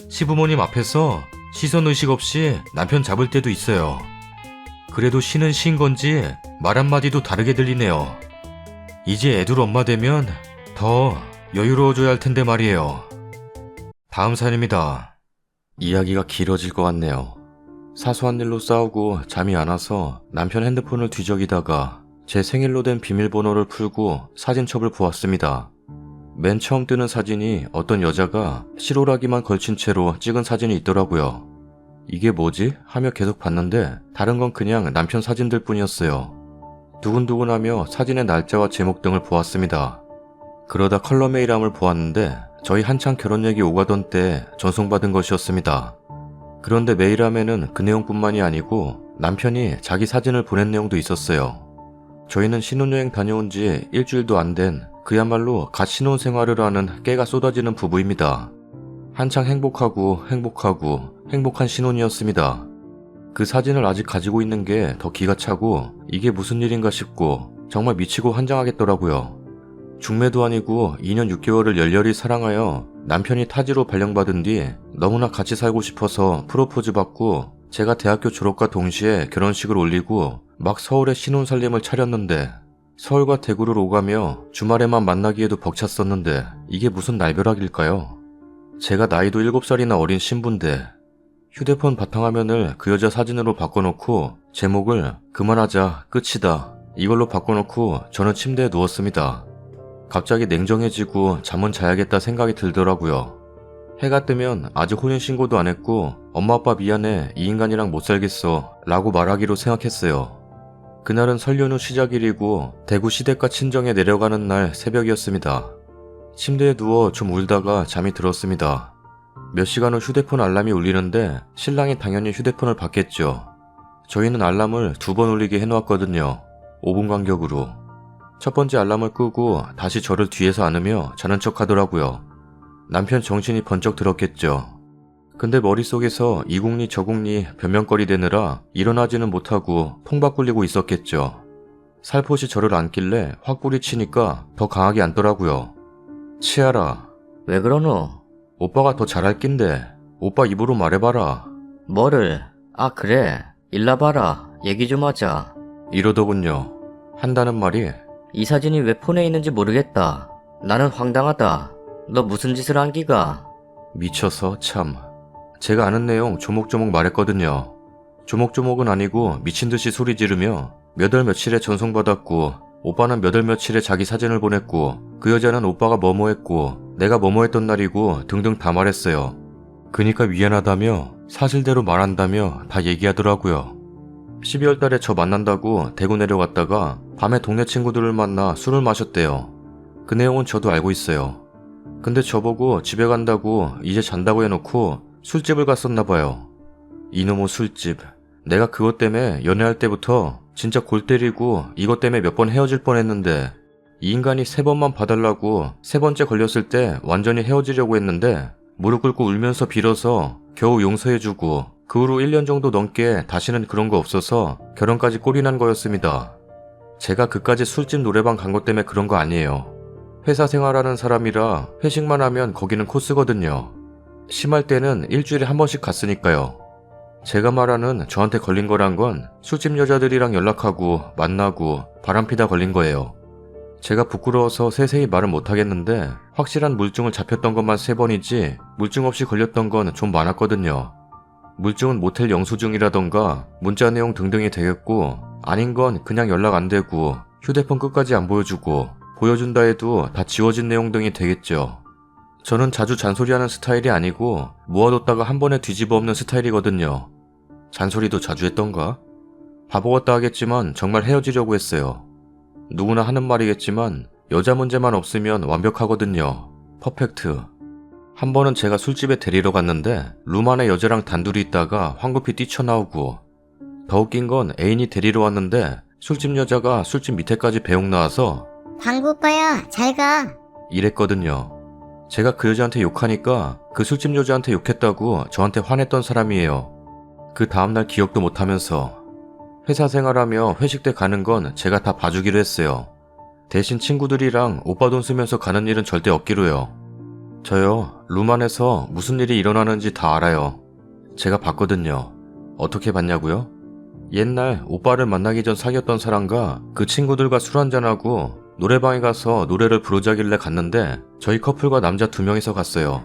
시부모님 앞에서 시선의식 없이 남편 잡을 때도 있어요. 그래도 시는 시인 건지 말 한마디도 다르게 들리네요. 이제 애들 엄마 되면 더 여유로워져야 할 텐데 말이에요. 다음 사연입니다. 이야기가 길어질 것 같네요. 사소한 일로 싸우고 잠이 안 와서 남편 핸드폰을 뒤적이다가 제 생일로 된 비밀번호를 풀고 사진첩을 보았습니다. 맨 처음 뜨는 사진이 어떤 여자가 실오라기만 걸친 채로 찍은 사진이 있더라고요. 이게 뭐지? 하며 계속 봤는데 다른 건 그냥 남편 사진들 뿐이었어요. 두근두근하며 사진의 날짜와 제목 등을 보았습니다. 그러다 컬러 메일함을 보았는데 저희 한창 결혼 얘기 오가던 때 전송받은 것이었습니다. 그런데 메일함에는 그 내용뿐만이 아니고 남편이 자기 사진을 보낸 내용도 있었어요. 저희는 신혼여행 다녀온 지 일주일도 안 된 그야말로 갓 신혼생활을 하는 깨가 쏟아지는 부부입니다. 한창 행복한 신혼이었습니다. 그 사진을 아직 가지고 있는 게 더 기가 차고 이게 무슨 일인가 싶고 정말 미치고 환장하겠더라고요. 중매도 아니고 2년 6개월을 열렬히 사랑하여 남편이 타지로 발령받은 뒤 너무나 같이 살고 싶어서 프로포즈 받고 제가 대학교 졸업과 동시에 결혼식을 올리고 막 서울에 신혼살림을 차렸는데 서울과 대구를 오가며 주말에만 만나기에도 벅찼었는데 이게 무슨 날벼락일까요? 제가 나이도 7살이나 어린 신부인데 휴대폰 바탕화면을 그 여자 사진으로 바꿔놓고 제목을 그만하자 끝이다 이걸로 바꿔놓고 저는 침대에 누웠습니다. 갑자기 냉정해지고 잠은 자야겠다 생각이 들더라고요. 해가 뜨면 아직 혼인신고도 안 했고 엄마 아빠 미안해 이 인간이랑 못 살겠어 라고 말하기로 생각했어요. 그날은 설 연휴 시작일이고 대구 시댁과 친정에 내려가는 날 새벽이었습니다. 침대에 누워 좀 울다가 잠이 들었습니다. 몇 시간 후 휴대폰 알람이 울리는데 신랑이 당연히 휴대폰을 받겠죠. 저희는 알람을 2번 울리게 해놓았거든요. 5분 간격으로. 첫 번째 알람을 끄고 다시 저를 뒤에서 안으며 자는 척 하더라고요. 남편 정신이 번쩍 들었겠죠. 근데 머릿속에서 이궁리 저궁리 변명거리대느라 일어나지는 못하고 통박 굴리고 있었겠죠. 살포시 저를 안길래 확 뿌리치니까 더 강하게 안더라고요. 치아라. 왜 그러노? 오빠가 더 잘할 낀데 오빠 입으로 말해봐라. 뭐를? 아 그래. 일나 봐라. 얘기 좀 하자. 이러더군요. 한다는 말이 이 사진이 왜 폰에 있는지 모르겠다. 나는 황당하다. 너 무슨 짓을 한 기가? 미쳐서 참. 제가 아는 내용 조목조목 말했거든요. 조목조목은 아니고 미친듯이 소리 지르며 몇 월 며칠에 전송받았고 오빠는 몇 월 며칠에 자기 사진을 보냈고 그 여자는 오빠가 뭐뭐했고 내가 뭐뭐했던 날이고 등등 다 말했어요. 그니까 미안하다며 사실대로 말한다며 다 얘기하더라고요. 12월 달에 저 만난다고 대구 내려갔다가 밤에 동네 친구들을 만나 술을 마셨대요. 그 내용은 저도 알고 있어요. 근데 저보고 집에 간다고 이제 잔다고 해놓고 술집을 갔었나봐요. 이놈의 술집. 내가 그것 때문에 연애할 때부터 진짜 골 때리고 이것 때문에 몇 번 헤어질 뻔했는데 이 인간이 3번만 봐달라고 3번째 걸렸을 때 완전히 헤어지려고 했는데 무릎 꿇고 울면서 빌어서 겨우 용서해주고 그 후로 1년 정도 넘게 다시는 그런 거 없어서 결혼까지 꼴이 난 거였습니다. 제가 그까지 술집 노래방 간 것 때문에 그런 거 아니에요. 회사 생활하는 사람이라 회식만 하면 거기는 코스거든요. 심할 때는 일주일에 한 번씩 갔으니까요. 제가 말하는 저한테 걸린 거란 건 술집 여자들이랑 연락하고 만나고 바람피다 걸린 거예요. 제가 부끄러워서 세세히 말은 못하겠는데 확실한 물증을 잡혔던 것만 3번이지 물증 없이 걸렸던 건 좀 많았거든요. 물증은 모텔 영수증이라던가 문자 내용 등등이 되겠고 아닌 건 그냥 연락 안 되고 휴대폰 끝까지 안 보여주고 보여준다 해도 다 지워진 내용 등이 되겠죠. 저는 자주 잔소리하는 스타일이 아니고 모아뒀다가 한 번에 뒤집어 엎는 스타일이거든요. 잔소리도 자주 했던가? 바보 같다 하겠지만 정말 헤어지려고 했어요. 누구나 하는 말이겠지만 여자 문제만 없으면 완벽하거든요. 퍼펙트. 한 번은 제가 술집에 데리러 갔는데 룸 안에 여자랑 단둘이 있다가 황급히 뛰쳐나오고 더 웃긴 건 애인이 데리러 왔는데 술집 여자가 술집 밑에까지 배웅 나와서 방구 오빠야 잘 가. 이랬거든요. 제가 그 여자한테 욕하니까 그 술집 여자한테 욕했다고 저한테 화냈던 사람이에요. 그 다음날 기억도 못하면서. 회사 생활하며 회식 때 가는 건 제가 다 봐주기로 했어요. 대신 친구들이랑 오빠 돈 쓰면서 가는 일은 절대 없기로요. 저요, 룸 안에서 무슨 일이 일어나는지 다 알아요. 제가 봤거든요. 어떻게 봤냐고요? 옛날 오빠를 만나기 전 사귀었던 사람과 그 친구들과 술 한잔하고 노래방에 가서 노래를 부르자길래 갔는데 저희 커플과 남자 2명이서 갔어요.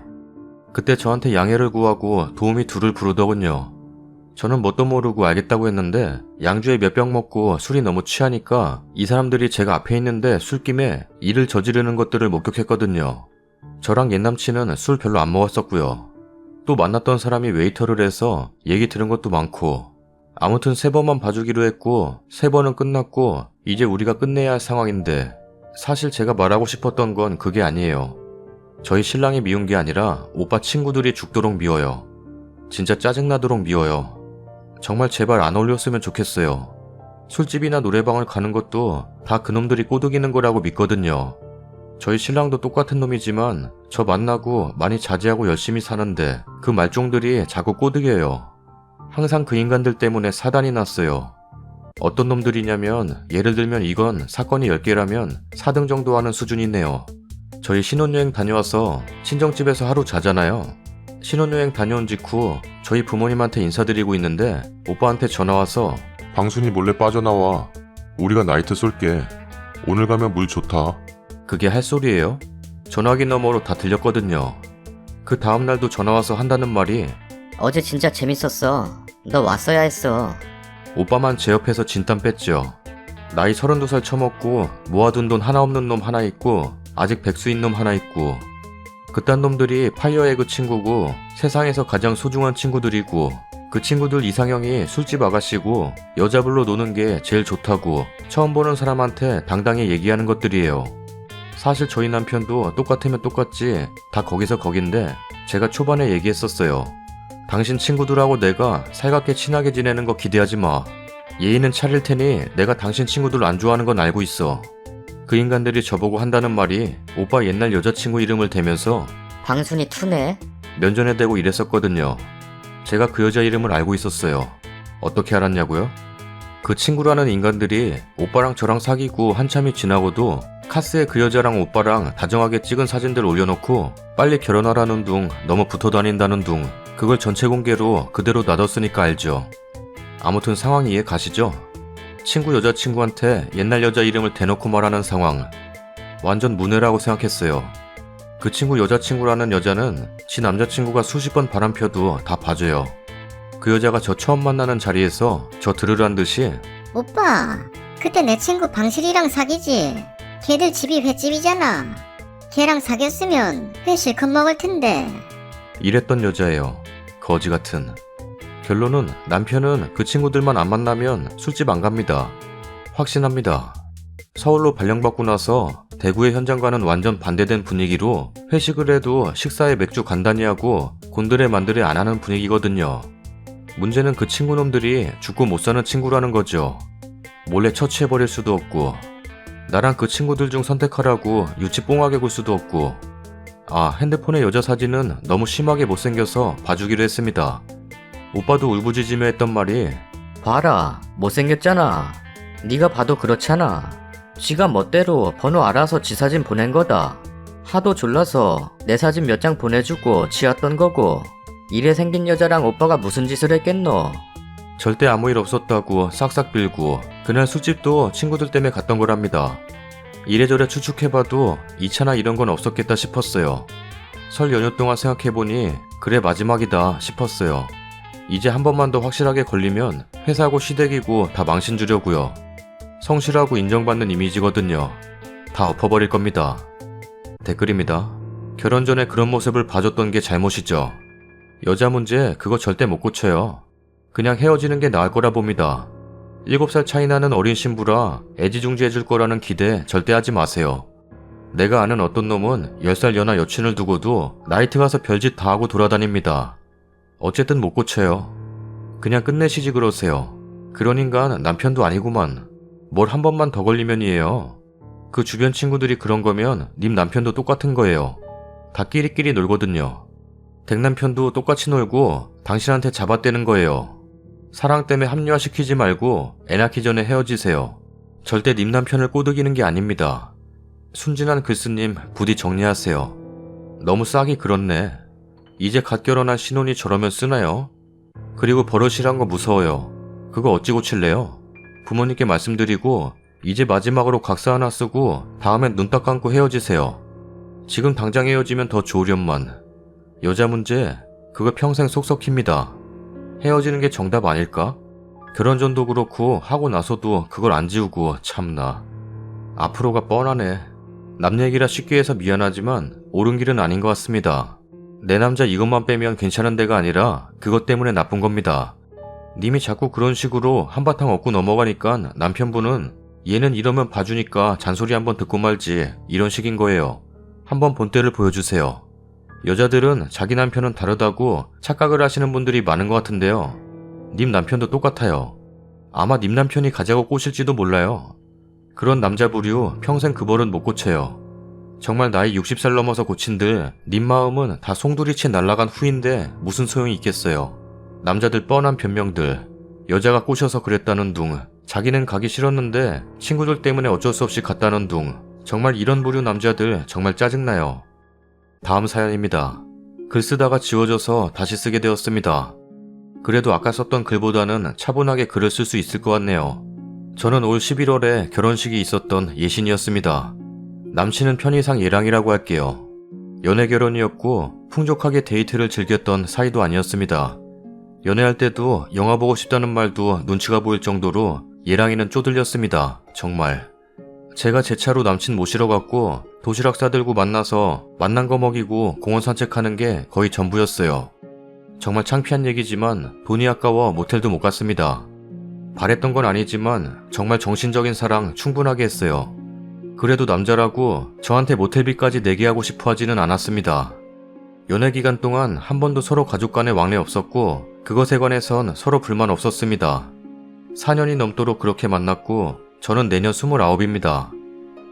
그때 저한테 양해를 구하고 도우미 둘을 부르더군요. 저는 뭣도 모르고 알겠다고 했는데 양주에 몇 병 먹고 술이 너무 취하니까 이 사람들이 제가 앞에 있는데 술김에 일을 저지르는 것들을 목격했거든요. 저랑 옛남친은 술 별로 안 먹었었고요. 또 만났던 사람이 웨이터를 해서 얘기 들은 것도 많고 아무튼 3번만 봐주기로 했고 3번은 끝났고 이제 우리가 끝내야 할 상황인데 사실 제가 말하고 싶었던 건 그게 아니에요. 저희 신랑이 미운 게 아니라 오빠 친구들이 죽도록 미워요. 진짜 짜증나도록 미워요. 정말 제발 안 어울렸으면 좋겠어요. 술집이나 노래방을 가는 것도 다 그놈들이 꼬드기는 거라고 믿거든요. 저희 신랑도 똑같은 놈이지만 저 만나고 많이 자제하고 열심히 사는데 그 말종들이 자꾸 꼬드겨요. 항상 그 인간들 때문에 사단이 났어요. 어떤 놈들이냐면 예를 들면 이건 사건이 10개라면 4등 정도 하는 수준이네요. 저희 신혼여행 다녀와서 친정집에서 하루 자잖아요. 신혼여행 다녀온 직후 저희 부모님한테 인사드리고 있는데 오빠한테 전화와서 방순이 몰래 빠져나와. 우리가 나이트 쏠게. 오늘 가면 물 좋다. 그게 할 소리예요? 전화기 너머로 다 들렸거든요. 그 다음날도 전화와서 한다는 말이 어제 진짜 재밌었어. 너 왔어야 했어. 오빠만 제 옆에서 진땀 뺐죠. 나이 32살 처먹고 모아둔 돈 하나 없는 놈 하나 있고 아직 백수인 놈 하나 있고 그딴 놈들이 파이어에그 친구고 세상에서 가장 소중한 친구들이고 그 친구들 이상형이 술집 아가씨고 여자불로 노는 게 제일 좋다고 처음 보는 사람한테 당당히 얘기하는 것들이에요. 사실 저희 남편도 똑같으면 똑같지 다 거기서 거긴데 제가 초반에 얘기했었어요. 당신 친구들하고 내가 살갑게 친하게 지내는 거 기대하지 마. 예의는 차릴 테니 내가 당신 친구들 안 좋아하는 건 알고 있어. 그 인간들이 저보고 한다는 말이 오빠 옛날 여자친구 이름을 대면서 방순이 투네? 면전에 대고 이랬었거든요. 제가 그 여자 이름을 알고 있었어요. 어떻게 알았냐고요? 그 친구라는 인간들이 오빠랑 저랑 사귀고 한참이 지나고도 카스에 그 여자랑 오빠랑 다정하게 찍은 사진들 올려놓고 빨리 결혼하라는 둥, 너무 붙어 다닌다는 둥, 그걸 전체 공개로 그대로 놔뒀으니까 알죠. 아무튼 상황 이해 가시죠? 친구 여자친구한테 옛날 여자 이름을 대놓고 말하는 상황. 완전 문해라고 생각했어요. 그 친구 여자친구라는 여자는 지 남자친구가 수십 번 바람펴도 다 봐줘요. 그 여자가 저 처음 만나는 자리에서 저 들으란 듯이 오빠, 그때 내 친구 방실이랑 사귀지? 걔들 집이 횟집이잖아. 걔랑 사귀었으면 회 실컷 먹을 텐데. 이랬던 여자예요. 거지 같은. 결론은 남편은 그 친구들만 안 만나면 술집 안 갑니다. 확신합니다. 서울로 발령받고 나서 대구의 현장과는 완전 반대된 분위기로 회식을 해도 식사에 맥주 간단히 하고 곤드레 만드레 안 하는 분위기거든요. 문제는 그 친구놈들이 죽고 못 사는 친구라는 거죠. 몰래 처치해버릴 수도 없고 나랑 그 친구들 중 선택하라고 유치 뽕하게 굴 수도 없고 핸드폰에 여자 사진은 너무 심하게 못생겨서 봐주기로 했습니다. 오빠도 울부짖으며 했던 말이 봐라, 못생겼잖아. 네가 봐도 그렇잖아. 지가 멋대로 번호 알아서 지 사진 보낸 거다. 하도 졸라서 내 사진 몇 장 보내주고 지었던 거고. 이래 생긴 여자랑 오빠가 무슨 짓을 했겠노? 절대 아무 일 없었다고 싹싹 빌고 그날 술집도 친구들 때문에 갔던 거랍니다. 이래저래 추측해봐도 2차나 이런 건 없었겠다 싶었어요. 설 연휴 동안 생각해보니 그래 마지막이다 싶었어요. 이제 한 번만 더 확실하게 걸리면 회사고 시댁이고 다 망신 주려고요. 성실하고 인정받는 이미지거든요. 다 엎어버릴 겁니다. 댓글입니다. 결혼 전에 그런 모습을 봐줬던 게 잘못이죠. 여자 문제 그거 절대 못 고쳐요. 그냥 헤어지는 게 나을 거라 봅니다. 7살 차이 나는 어린 신부라 애지중지해줄 거라는 기대 절대 하지 마세요. 내가 아는 어떤 놈은 10살 연하 여친을 두고도 나이트 가서 별짓 다 하고 돌아다닙니다. 어쨌든 못 고쳐요. 그냥 끝내시지 그러세요. 그런 인간 남편도 아니구만. 뭘 한 번만 더 걸리면이에요. 그 주변 친구들이 그런 거면 님 남편도 똑같은 거예요. 다 끼리끼리 놀거든요. 댁남편도 똑같이 놀고 당신한테 잡아떼는 거예요. 사랑 때문에 합리화시키지 말고 애 낳기 전에 헤어지세요. 절대 님 남편을 꼬드기는 게 아닙니다. 순진한 글쓰님 부디 정리하세요. 너무 싹이 그렇네. 이제 갓 결혼한 신혼이 저러면 쓰나요? 그리고 버릇이란 거 무서워요. 그거 어찌 고칠래요? 부모님께 말씀드리고 이제 마지막으로 각서 하나 쓰고 다음엔 눈 딱 감고 헤어지세요. 지금 당장 헤어지면 더 좋으련만. 여자 문제 그거 평생 속 썩힙니다. 헤어지는 게 정답 아닐까? 결혼 전도 그렇고 하고 나서도 그걸 안 지우고 참나. 앞으로가 뻔하네. 남 얘기라 쉽게 해서 미안하지만 옳은 길은 아닌 것 같습니다. 내 남자 이것만 빼면 괜찮은 데가 아니라 그것 때문에 나쁜 겁니다. 님이 자꾸 그런 식으로 한바탕 얻고 넘어가니까 남편분은 얘는 이러면 봐주니까 잔소리 한번 듣고 말지 이런 식인 거예요. 한번 본때를 보여주세요. 여자들은 자기 남편은 다르다고 착각을 하시는 분들이 많은 것 같은데요. 님 남편도 똑같아요. 아마 님 남편이 가자고 꼬실지도 몰라요. 그런 남자 부류 평생 그 버릇 못 고쳐요. 정말 나이 60살 넘어서 고친들 님 마음은 다 송두리째 날아간 후인데 무슨 소용이 있겠어요. 남자들 뻔한 변명들, 여자가 꼬셔서 그랬다는 둥, 자기는 가기 싫었는데 친구들 때문에 어쩔 수 없이 갔다는 둥, 정말 이런 부류 남자들 정말 짜증나요. 다음 사연입니다. 글 쓰다가 지워져서 다시 쓰게 되었습니다. 그래도 아까 썼던 글보다는 차분하게 글을 쓸 수 있을 것 같네요. 저는 올 11월에 결혼식이 있었던 예신이었습니다. 남친은 편의상 예랑이라고 할게요. 연애 결혼이었고 풍족하게 데이트를 즐겼던 사이도 아니었습니다. 연애할 때도 영화 보고 싶다는 말도 눈치가 보일 정도로 예랑이는 쪼들렸습니다. 정말. 제가 제 차로 남친 모시러 갔고 도시락 싸들고 만나서 만난 거 먹이고 공원 산책하는 게 거의 전부였어요. 정말 창피한 얘기지만 돈이 아까워 모텔도 못 갔습니다. 바랬던 건 아니지만 정말 정신적인 사랑 충분하게 했어요. 그래도 남자라고 저한테 모텔비까지 내게 하고 싶어 하지는 않았습니다. 연애 기간 동안 한 번도 서로 가족 간의 왕래 없었고 그것에 관해선 서로 불만 없었습니다. 4년이 넘도록 그렇게 만났고 저는 내년 29입니다.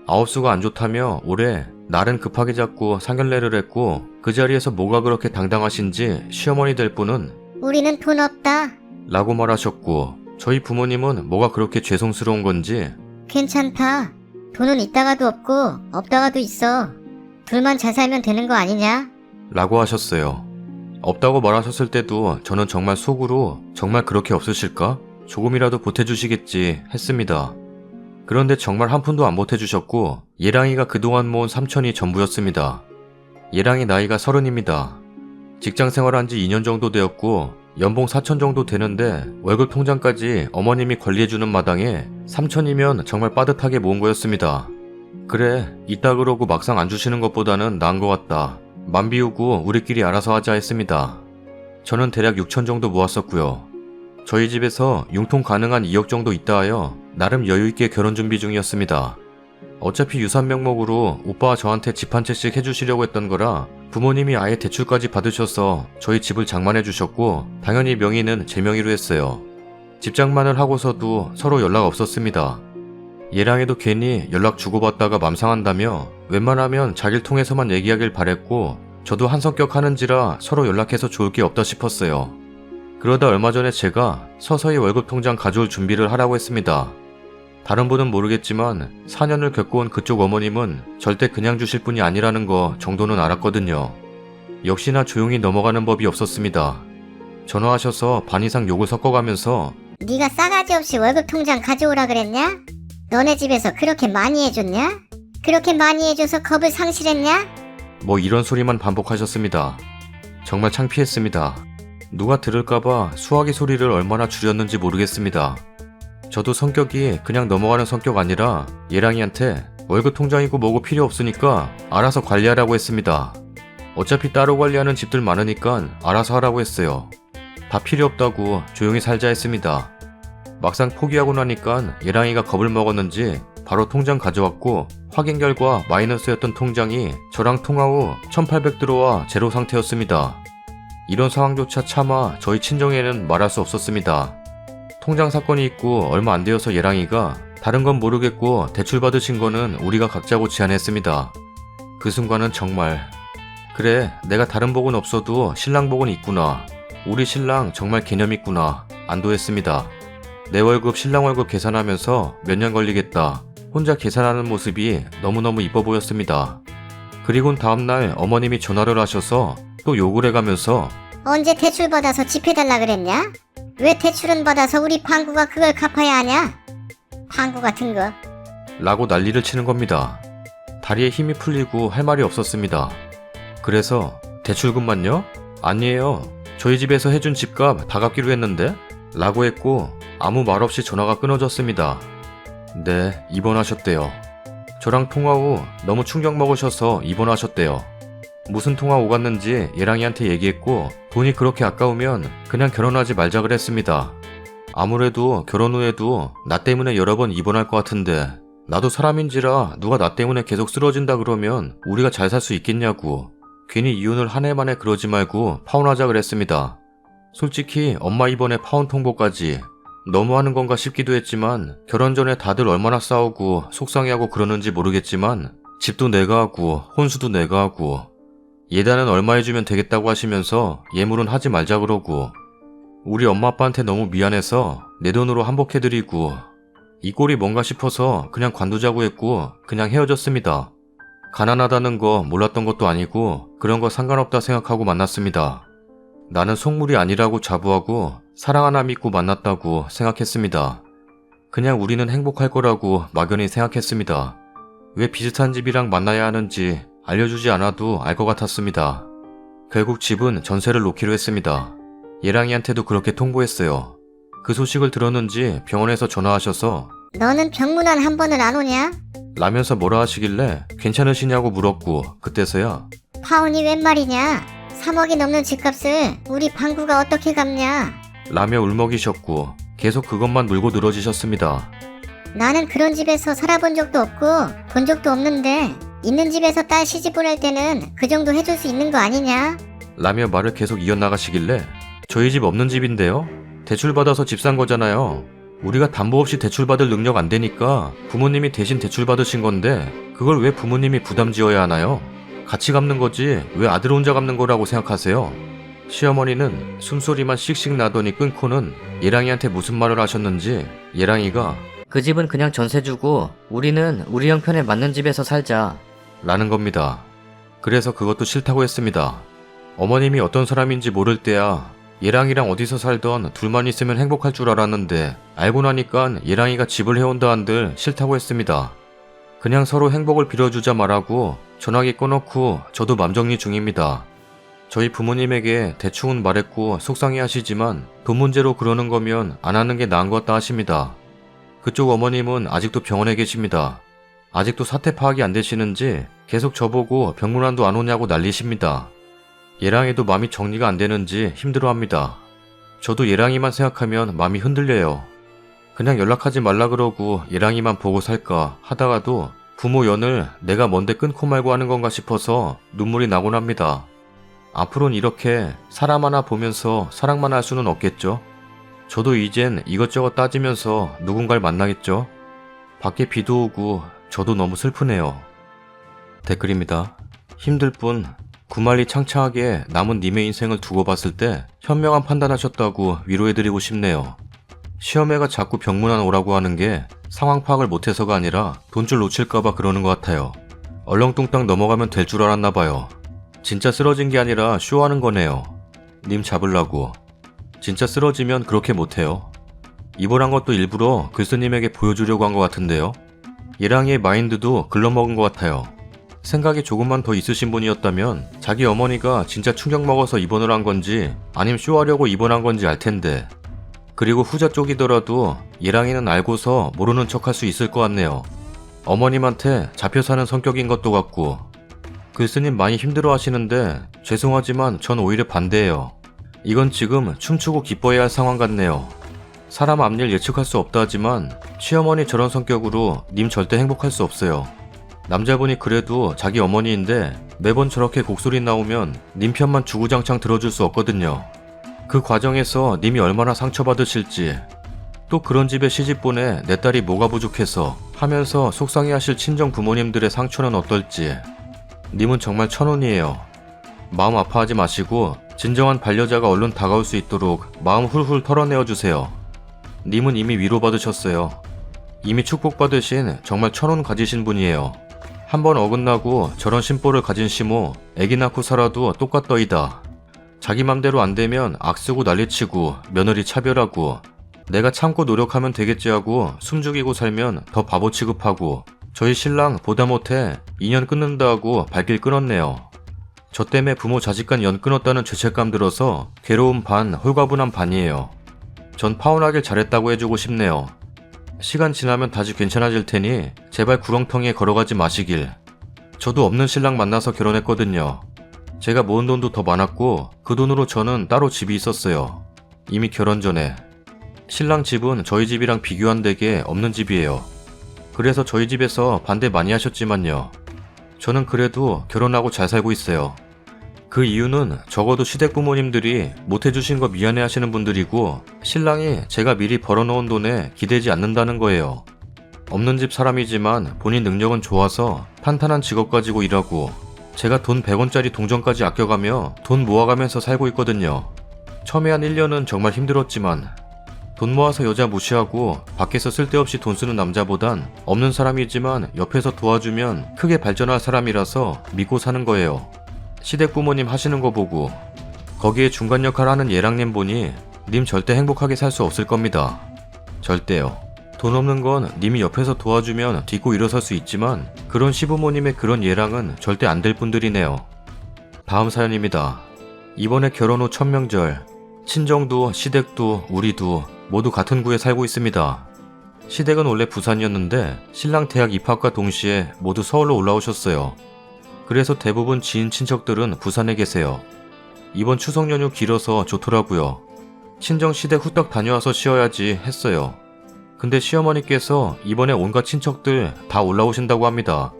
아홉수가 안 좋다며 올해 날은 급하게 잡고 상견례를 했고 그 자리에서 뭐가 그렇게 당당하신지 시어머니 될 분은 우리는 돈 없다. 라고 말하셨고 저희 부모님은 뭐가 그렇게 죄송스러운 건지 괜찮다. 돈은 있다가도 없고 없다가도 있어. 둘만 잘 살면 되는 거 아니냐? 라고 하셨어요. 없다고 말하셨을 때도 저는 정말 속으로 정말 그렇게 없으실까? 조금이라도 보태주시겠지 했습니다. 그런데 정말 한 푼도 안 보태주셨고 예랑이가 그동안 모은 3천이 전부였습니다. 예랑이 나이가 30입니다. 직장 생활한 지 2년 정도 되었고 연봉 4천 정도 되는데 월급 통장까지 어머님이 관리해주는 마당에 3천이면 정말 빠듯하게 모은 거였습니다. 그래, 있다 그러고 막상 안 주시는 것보다는 나은 것 같다. 맘 비우고 우리끼리 알아서 하자 했습니다. 저는 대략 6천 정도 모았었고요. 저희 집에서 융통 가능한 2억 정도 있다 하여 나름 여유있게 결혼 준비 중이었습니다. 어차피 유산 명목으로 오빠와 저한테 집 한 채씩 해주시려고 했던 거라 부모님이 아예 대출까지 받으셔서 저희 집을 장만해 주셨고 당연히 명의는 제 명의로 했어요. 집 장만을 하고서도 서로 연락 없었습니다. 얘랑에도 괜히 연락 주고받다가 맘 상한다며 웬만하면 자기를 통해서만 얘기하길 바랬고 저도 한 성격 하는지라 서로 연락해서 좋을 게 없다 싶었어요. 그러다 얼마 전에 제가 서서히 월급 통장 가져올 준비를 하라고 했습니다. 다른 분은 모르겠지만 4년을 겪어온 그쪽 어머님은 절대 그냥 주실 분이 아니라는 거 정도는 알았거든요. 역시나 조용히 넘어가는 법이 없었습니다. 전화하셔서 반 이상 욕을 섞어가면서 네가 싸가지 없이 월급 통장 가져오라 그랬냐? 너네 집에서 그렇게 많이 해줬냐? 그렇게 많이 해줘서 겁을 상실했냐? 뭐 이런 소리만 반복하셨습니다. 정말 창피했습니다. 누가 들을까봐 수화기 소리를 얼마나 줄였는지 모르겠습니다. 저도 성격이 그냥 넘어가는 성격 아니라 예랑이한테 월급 통장이고 뭐고 필요 없으니까 알아서 관리하라고 했습니다. 어차피 따로 관리하는 집들 많으니까 알아서 하라고 했어요. 다 필요 없다고 조용히 살자 했습니다. 막상 포기하고 나니까 예랑이가 겁을 먹었는지 바로 통장 가져왔고 확인 결과 마이너스였던 통장이 저랑 통화 후 1800 들어와 제로 상태였습니다. 이런 상황조차 차마 저희 친정에는 말할 수 없었습니다. 통장 사건이 있고 얼마 안 되어서 예랑이가 다른 건 모르겠고 대출 받으신 거는 우리가 각자고 제안했습니다. 그 순간은 정말 그래, 내가 다른 복은 없어도 신랑 복은 있구나. 우리 신랑 정말 개념 있구나. 안도했습니다. 내 월급 신랑 월급 계산하면서 몇 년 걸리겠다. 혼자 계산하는 모습이 너무너무 이뻐 보였습니다. 그리곤 다음날 어머님이 전화를 하셔서 또 욕을 해가면서 언제 대출 받아서 집 해달라 그랬냐? 왜 대출은 받아서 우리 방구가 그걸 갚아야 하냐? 방구 같은 거. 라고 난리를 치는 겁니다. 다리에 힘이 풀리고 할 말이 없었습니다. 그래서 대출금만요? 아니에요. 저희 집에서 해준 집값 다 갚기로 했는데? 라고 했고 아무 말 없이 전화가 끊어졌습니다. 네, 입원하셨대요. 저랑 통화 후 너무 충격 먹으셔서 입원하셨대요. 무슨 통화 오갔는지 예랑이한테 얘기했고 돈이 그렇게 아까우면 그냥 결혼하지 말자 그랬습니다. 아무래도 결혼 후에도 나 때문에 여러 번 입원할 것 같은데 나도 사람인지라 누가 나 때문에 계속 쓰러진다 그러면 우리가 잘 살 수 있겠냐고. 괜히 이혼을 한 해 만에 그러지 말고 파혼하자 그랬습니다. 솔직히 엄마 입원에 파혼 통보까지 너무하는 건가 싶기도 했지만 결혼 전에 다들 얼마나 싸우고 속상해하고 그러는지 모르겠지만 집도 내가 하고 혼수도 내가 하고 예단은 얼마 해주면 되겠다고 하시면서 예물은 하지 말자 그러고 우리 엄마 아빠한테 너무 미안해서 내 돈으로 한복해드리고 이 꼴이 뭔가 싶어서 그냥 관두자고 했고 그냥 헤어졌습니다. 가난하다는 거 몰랐던 것도 아니고 그런 거 상관없다 생각하고 만났습니다. 나는 속물이 아니라고 자부하고 사랑 하나 믿고 만났다고 생각했습니다. 그냥 우리는 행복할 거라고 막연히 생각했습니다. 왜 비슷한 집이랑 만나야 하는지 알려주지 않아도 알 것 같았습니다. 결국 집은 전세를 놓기로 했습니다. 예랑이한테도 그렇게 통보했어요. 그 소식을 들었는지 병원에서 전화하셔서 너는 병문안 한 번을 안 오냐? 라면서 뭐라 하시길래 괜찮으시냐고 물었고 그때서야 파혼이 웬 말이냐? 3억이 넘는 집값을 우리 방구가 어떻게 갚냐? 라며 울먹이셨고 계속 그것만 물고 늘어지셨습니다. 나는 그런 집에서 살아본 적도 없고 본 적도 없는데 있는 집에서 딸 시집 보낼 때는 그 정도 해줄 수 있는 거 아니냐? 라며 말을 계속 이어나가시길래 저희 집 없는 집인데요? 대출받아서 집 산 거잖아요. 우리가 담보 없이 대출받을 능력 안 되니까 부모님이 대신 대출받으신 건데 그걸 왜 부모님이 부담 지어야 하나요? 같이 갚는 거지 왜 아들 혼자 갚는 거라고 생각하세요? 시어머니는 숨소리만 씩씩 나더니 끊고는 예랑이한테 무슨 말을 하셨는지 예랑이가 그 집은 그냥 전세 주고 우리는 우리 형편에 맞는 집에서 살자. 라는 겁니다. 그래서 그것도 싫다고 했습니다. 어머님이 어떤 사람인지 모를 때야 예랑이랑 어디서 살던 둘만 있으면 행복할 줄 알았는데 알고 나니까 예랑이가 집을 해온다 한들 싫다고 했습니다. 그냥 서로 행복을 빌어주자 말하고 전화기 꺼놓고 저도 맘 정리 중입니다. 저희 부모님에게 대충은 말했고 속상해 하시지만 돈 문제로 그러는 거면 안 하는 게 나은 것 같다 하십니다. 그쪽 어머님은 아직도 병원에 계십니다. 아직도 사태 파악이 안 되시는지 계속 저보고 병문안도 안 오냐고 난리십니다. 예랑이도 마음이 정리가 안 되는지 힘들어합니다. 저도 예랑이만 생각하면 마음이 흔들려요. 그냥 연락하지 말라 그러고 예랑이만 보고 살까 하다가도 부모 연을 내가 뭔데 끊고 말고 하는 건가 싶어서 눈물이 나곤 합니다. 앞으로는 이렇게 사람 하나 보면서 사랑만 할 수는 없겠죠? 저도 이젠 이것저것 따지면서 누군가를 만나겠죠? 밖에 비도 오고 저도 너무 슬프네요. 댓글입니다. 힘들 뿐 구말리 창창하게 남은 님의 인생을 두고 봤을 때 현명한 판단하셨다고 위로해드리고 싶네요. 시험애가 자꾸 병문안 오라고 하는 게 상황 파악을 못해서가 아니라 돈줄 놓칠까봐 그러는 것 같아요. 얼렁뚱땅 넘어가면 될 줄 알았나봐요. 진짜 쓰러진 게 아니라 쇼하는 거네요. 님 잡으려고. 진짜 쓰러지면 그렇게 못해요. 입원한 것도 일부러 글쓰님에게 보여주려고 한 것 같은데요. 예랑이의 마인드도 글러먹은 것 같아요. 생각이 조금만 더 있으신 분이었다면 자기 어머니가 진짜 충격 먹어서 입원을 한 건지 아님 쇼하려고 입원한 건지 알 텐데. 그리고 후자 쪽이더라도 예랑이는 알고서 모르는 척 할 수 있을 것 같네요. 어머님한테 잡혀 사는 성격인 것도 같고. 글쓰님 많이 힘들어 하시는데 죄송하지만 전 오히려 반대예요. 이건 지금 춤추고 기뻐해야 할 상황 같네요. 사람 앞일 예측할 수 없다 하지만 시어머니 저런 성격으로 님 절대 행복할 수 없어요. 남자분이 그래도 자기 어머니인데 매번 저렇게 곡소리 나오면 님 편만 주구장창 들어줄 수 없거든요. 그 과정에서 님이 얼마나 상처받으실지, 또 그런 집에 시집 보내 내 딸이 뭐가 부족해서 하면서 속상해하실 친정 부모님들의 상처는 어떨지. 님은 정말 천운이에요. 마음 아파하지 마시고 진정한 반려자가 얼른 다가올 수 있도록 마음 훌훌 털어내어주세요. 님은 이미 위로받으셨어요. 이미 축복받으신 정말 천운 가지신 분이에요. 한번 어긋나고 저런 심보를 가진 시모 애기 낳고 살아도 똑같더이다. 자기 맘대로 안 되면 악쓰고 난리치고 며느리 차별하고 내가 참고 노력하면 되겠지 하고 숨죽이고 살면 더 바보 취급하고 저희 신랑 보다 못해 2년 끊는다 하고 발길 끊었네요. 저 때문에 부모 자식 간 연 끊었다는 죄책감 들어서 괴로움 반 홀가분한 반이에요. 전 파혼하길 잘했다고 해주고 싶네요. 시간 지나면 다시 괜찮아질 테니 제발 구렁텅이에 걸어가지 마시길. 저도 없는 신랑 만나서 결혼했거든요. 제가 모은 돈도 더 많았고 그 돈으로 저는 따로 집이 있었어요. 이미 결혼 전에. 신랑 집은 저희 집이랑 비교한되게 없는 집이에요. 그래서 저희 집에서 반대 많이 하셨지만요. 저는 그래도 결혼하고 잘 살고 있어요. 그 이유는 적어도 시댁 부모님들이 못해주신 거 미안해 하시는 분들이고 신랑이 제가 미리 벌어놓은 돈에 기대지 않는다는 거예요. 없는 집 사람이지만 본인 능력은 좋아서 탄탄한 직업 가지고 일하고 제가 돈 100원짜리 동전까지 아껴가며 돈 모아가면서 살고 있거든요. 처음에 한 1년은 정말 힘들었지만 돈 모아서 여자 무시하고 밖에서 쓸데없이 돈 쓰는 남자보단 없는 사람이지만 옆에서 도와주면 크게 발전할 사람이라서 믿고 사는 거예요. 시댁 부모님 하시는 거 보고 거기에 중간 역할 하는 예랑님 보니 님 절대 행복하게 살 수 없을 겁니다. 절대요. 돈 없는 건 님이 옆에서 도와주면 딛고 일어설 수 있지만 그런 시부모님의 그런 예랑은 절대 안 될 분들이네요. 다음 사연입니다. 이번에 결혼 후 첫 명절 친정도 시댁도 우리도 모두 같은 구에 살고 있습니다. 시댁은 원래 부산이었는데 신랑 대학 입학과 동시에 모두 서울로 올라오셨어요. 그래서 대부분 지인 친척들은 부산에 계세요. 이번 추석 연휴 길어서 좋더라고요. 친정 시댁 후딱 다녀와서 쉬어야지 했어요. 근데 시어머니께서 이번에 온갖 친척들 다 올라오신다고 합니다.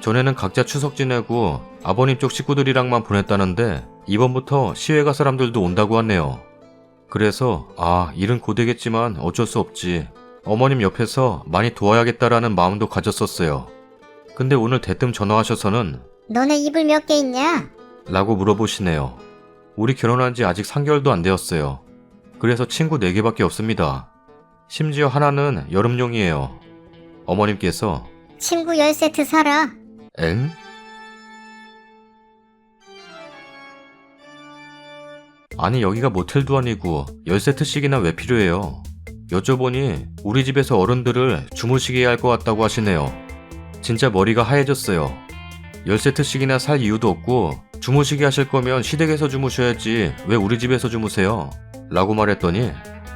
전에는 각자 추석 지내고 아버님 쪽 식구들이랑만 보냈다는데 이번부터 시외가 사람들도 온다고 하네요. 그래서 일은 고되겠지만 어쩔 수 없지. 어머님 옆에서 많이 도와야겠다라는 마음도 가졌었어요. 근데 오늘 대뜸 전화하셔서는 너네 이불 몇 개 있냐? 라고 물어보시네요. 우리 결혼한 지 아직 3개월도 안 되었어요. 그래서 친구 4개밖에 없습니다. 심지어 하나는 여름용이에요. 어머님께서 친구 10세트 사라. 엥? 아니 여기가 모텔도 아니고 10세트씩이나 왜 필요해요? 여쭤보니 우리 집에서 어른들을 주무시게 할 것 같다고 하시네요. 진짜 머리가 하얘졌어요. 10세트씩이나 살 이유도 없고 주무시게 하실 거면 시댁에서 주무셔야지 왜 우리 집에서 주무세요? 라고 말했더니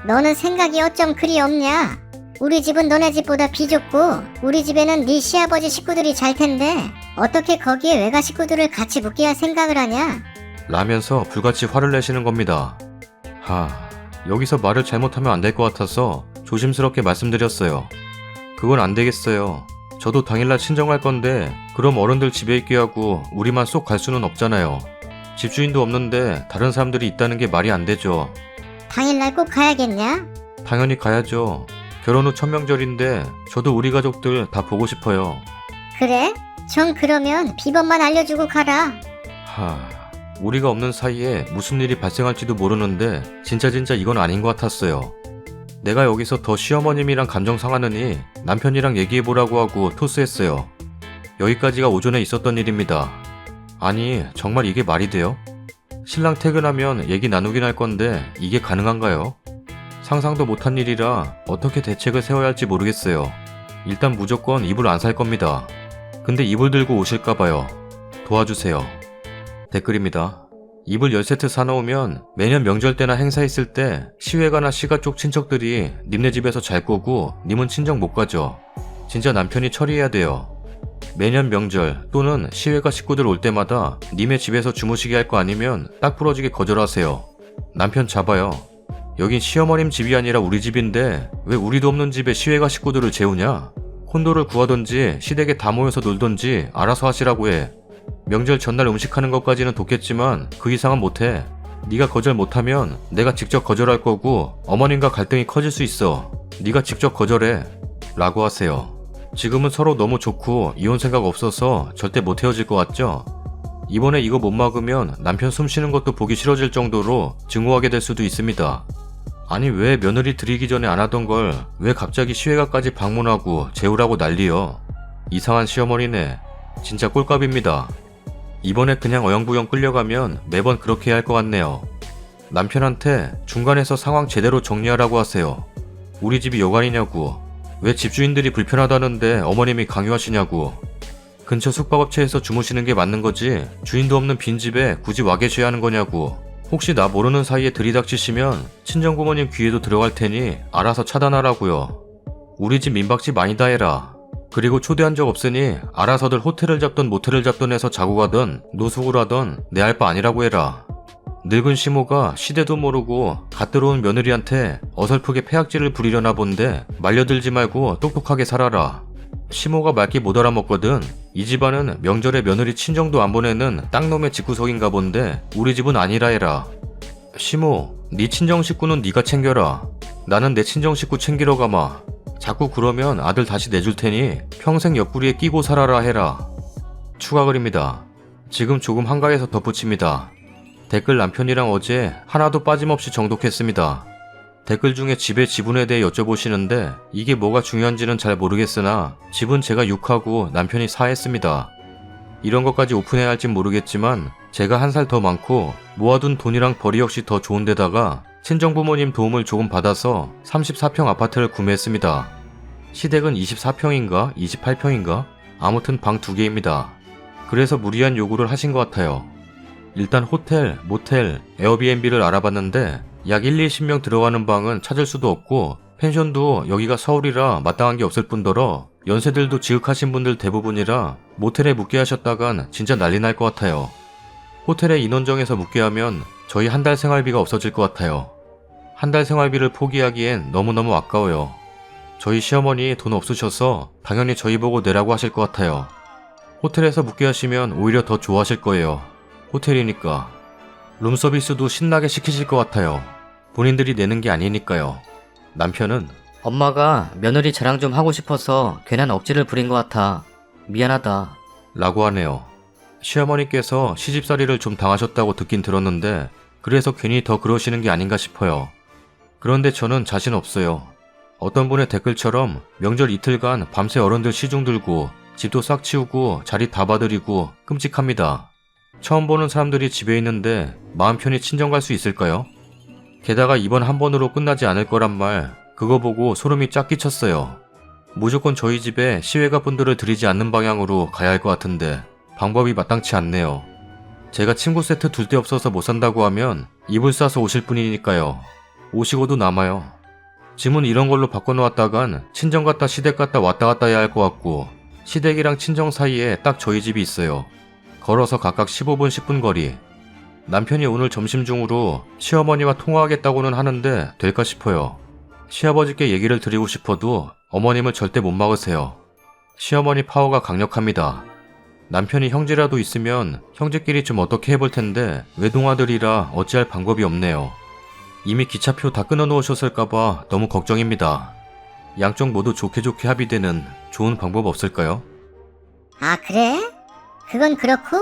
너는 생각이 어쩜 그리 없냐? 우리 집은 너네 집보다 비좁고 우리 집에는 네 시아버지 식구들이 잘 텐데 어떻게 거기에 외가 식구들을 같이 묵게 할 생각을 하냐? 라면서 불같이 화를 내시는 겁니다. 여기서 말을 잘못하면 안 될 것 같아서 조심스럽게 말씀드렸어요. 그건 안 되겠어요. 저도 당일날 친정할 건데 그럼 어른들 집에 있게 하고 우리만 쏙 갈 수는 없잖아요. 집주인도 없는데 다른 사람들이 있다는 게 말이 안 되죠. 당일날 꼭 가야겠냐? 당연히 가야죠. 결혼 후 첫 명절인데 저도 우리 가족들 다 보고 싶어요. 그래? 전 그러면 비번만 알려주고 가라. 우리가 없는 사이에 무슨 일이 발생할지도 모르는데 진짜 이건 아닌 것 같았어요. 내가 여기서 더 시어머님이랑 감정 상하느니 남편이랑 얘기해보라고 하고 토스했어요. 여기까지가 오전에 있었던 일입니다. 아니 정말 이게 말이 돼요? 신랑 퇴근하면 얘기 나누긴 할 건데 이게 가능한가요? 상상도 못한 일이라 어떻게 대책을 세워야 할지 모르겠어요. 일단 무조건 이불 안 살 겁니다. 근데 이불 들고 오실까봐요. 도와주세요. 댓글입니다. 이불 10세트 사놓으면 매년 명절 때나 행사 있을 때 시외가나 시가 쪽 친척들이 님네 집에서 잘 거고 님은 친정 못 가죠. 진짜 남편이 처리해야 돼요. 매년 명절 또는 시외가 식구들 올 때마다 님의 집에서 주무시게 할 거 아니면 딱 부러지게 거절하세요. 남편 잡아요. 여긴 시어머님 집이 아니라 우리 집인데 왜 우리도 없는 집에 시외가 식구들을 재우냐? 콘도를 구하던지 시댁에 다 모여서 놀던지 알아서 하시라고 해. 명절 전날 음식하는 것까지는 돕겠지만 그 이상은 못해. 네가 거절 못하면 내가 직접 거절할 거고 어머님과 갈등이 커질 수 있어. 네가 직접 거절해. 라고 하세요. 지금은 서로 너무 좋고 이혼 생각 없어서 절대 못 헤어질 것 같죠? 이번에 이거 못 막으면 남편 숨 쉬는 것도 보기 싫어질 정도로 증오하게 될 수도 있습니다. 아니 왜 며느리 들이기 전에 안 하던 걸 왜 갑자기 시외가까지 방문하고 재우라고 난리여. 이상한 시어머니네. 진짜 꼴값입니다. 이번에 그냥 어영부영 끌려가면 매번 그렇게 해야 할 것 같네요. 남편한테 중간에서 상황 제대로 정리하라고 하세요. 우리 집이 여관이냐고. 왜 집주인들이 불편하다는데 어머님이 강요하시냐고. 근처 숙박업체에서 주무시는 게 맞는 거지 주인도 없는 빈집에 굳이 와 계셔야 하는 거냐고. 혹시 나 모르는 사이에 들이닥치시면 친정부모님 귀에도 들어갈 테니 알아서 차단하라고요. 우리 집 민박집 아니다 해라. 그리고 초대한 적 없으니 알아서들 호텔을 잡던 모텔을 잡던 해서 자고 가던 노숙을 하던 내 알 바 아니라고 해라. 늙은 시모가 시대도 모르고 갓 들어온 며느리한테 어설프게 폐악질을 부리려나 본데 말려들지 말고 똑똑하게 살아라. 시모가 말귀 못 알아먹거든. 이 집안은 명절에 며느리 친정도 안 보내는 땅놈의 집구석인가 본데 우리 집은 아니라 해라. 시모, 네 친정 식구는 네가 챙겨라. 나는 내 친정 식구 챙기러 가마. 자꾸 그러면 아들 다시 내줄 테니 평생 옆구리에 끼고 살아라 해라. 추가 글입니다. 지금 조금 한가해서 덧붙입니다. 댓글 남편이랑 어제 하나도 빠짐없이 정독했습니다. 댓글 중에 집의 지분에 대해 여쭤보시는데 이게 뭐가 중요한지는 잘 모르겠으나 집은 제가 6하고 남편이 4했습니다. 이런 것까지 오픈해야 할진 모르겠지만 제가 한 살 더 많고 모아둔 돈이랑 벌이 역시 더 좋은데다가 친정부모님 도움을 조금 받아서 34평 아파트를 구매했습니다. 시댁은 24평인가 28평인가 아무튼 방 2개입니다. 그래서 무리한 요구를 하신 것 같아요. 일단 호텔, 모텔, 에어비앤비를 알아봤는데 약 1-20명 들어가는 방은 찾을 수도 없고 펜션도 여기가 서울이라 마땅한 게 없을 뿐더러 연세들도 지극하신 분들 대부분이라 모텔에 묵게 하셨다간 진짜 난리 날 것 같아요. 호텔에 인원 정해서 묵게 하면 저희 한 달 생활비가 없어질 것 같아요. 한 달 생활비를 포기하기엔 너무너무 아까워요. 저희 시어머니 돈 없으셔서 당연히 저희 보고 내라고 하실 것 같아요. 호텔에서 묵게 하시면 오히려 더 좋아하실 거예요. 호텔이니까. 룸서비스도 신나게 시키실 것 같아요. 본인들이 내는 게 아니니까요. 남편은 엄마가 며느리 자랑 좀 하고 싶어서 괜한 억지를 부린 것 같아. 미안하다. 라고 하네요. 시어머니께서 시집살이를 좀 당하셨다고 듣긴 들었는데 그래서 괜히 더 그러시는 게 아닌가 싶어요. 그런데 저는 자신 없어요. 어떤 분의 댓글처럼 명절 이틀간 밤새 어른들 시중 들고 집도 싹 치우고 자리 다 봐드리고 끔찍합니다. 처음 보는 사람들이 집에 있는데 마음 편히 친정 갈 수 있을까요? 게다가 이번 한 번으로 끝나지 않을 거란 말 그거 보고 소름이 쫙 끼쳤어요. 무조건 저희 집에 시외가 분들을 들이지 않는 방향으로 가야 할 것 같은데 방법이 마땅치 않네요. 제가 침구 세트 둘 데 없어서 못 산다고 하면 이불 싸서 오실 분이니까요. 오시고도 남아요. 짐은 이런 걸로 바꿔놓았다간 친정 갔다 시댁 갔다 왔다 갔다 해야 할 것 같고 시댁이랑 친정 사이에 딱 저희 집이 있어요. 걸어서 각각 15분 10분 거리. 남편이 오늘 점심 중으로 시어머니와 통화하겠다고는 하는데 될까 싶어요. 시아버지께 얘기를 드리고 싶어도 어머님을 절대 못 막으세요. 시어머니 파워가 강력합니다. 남편이 형제라도 있으면 형제끼리 좀 어떻게 해볼 텐데 외동아들이라 어찌할 방법이 없네요. 이미 기차표 다 끊어놓으셨을까봐 너무 걱정입니다. 양쪽 모두 좋게 좋게 합의되는 좋은 방법 없을까요? 아, 그래? 그건 그렇고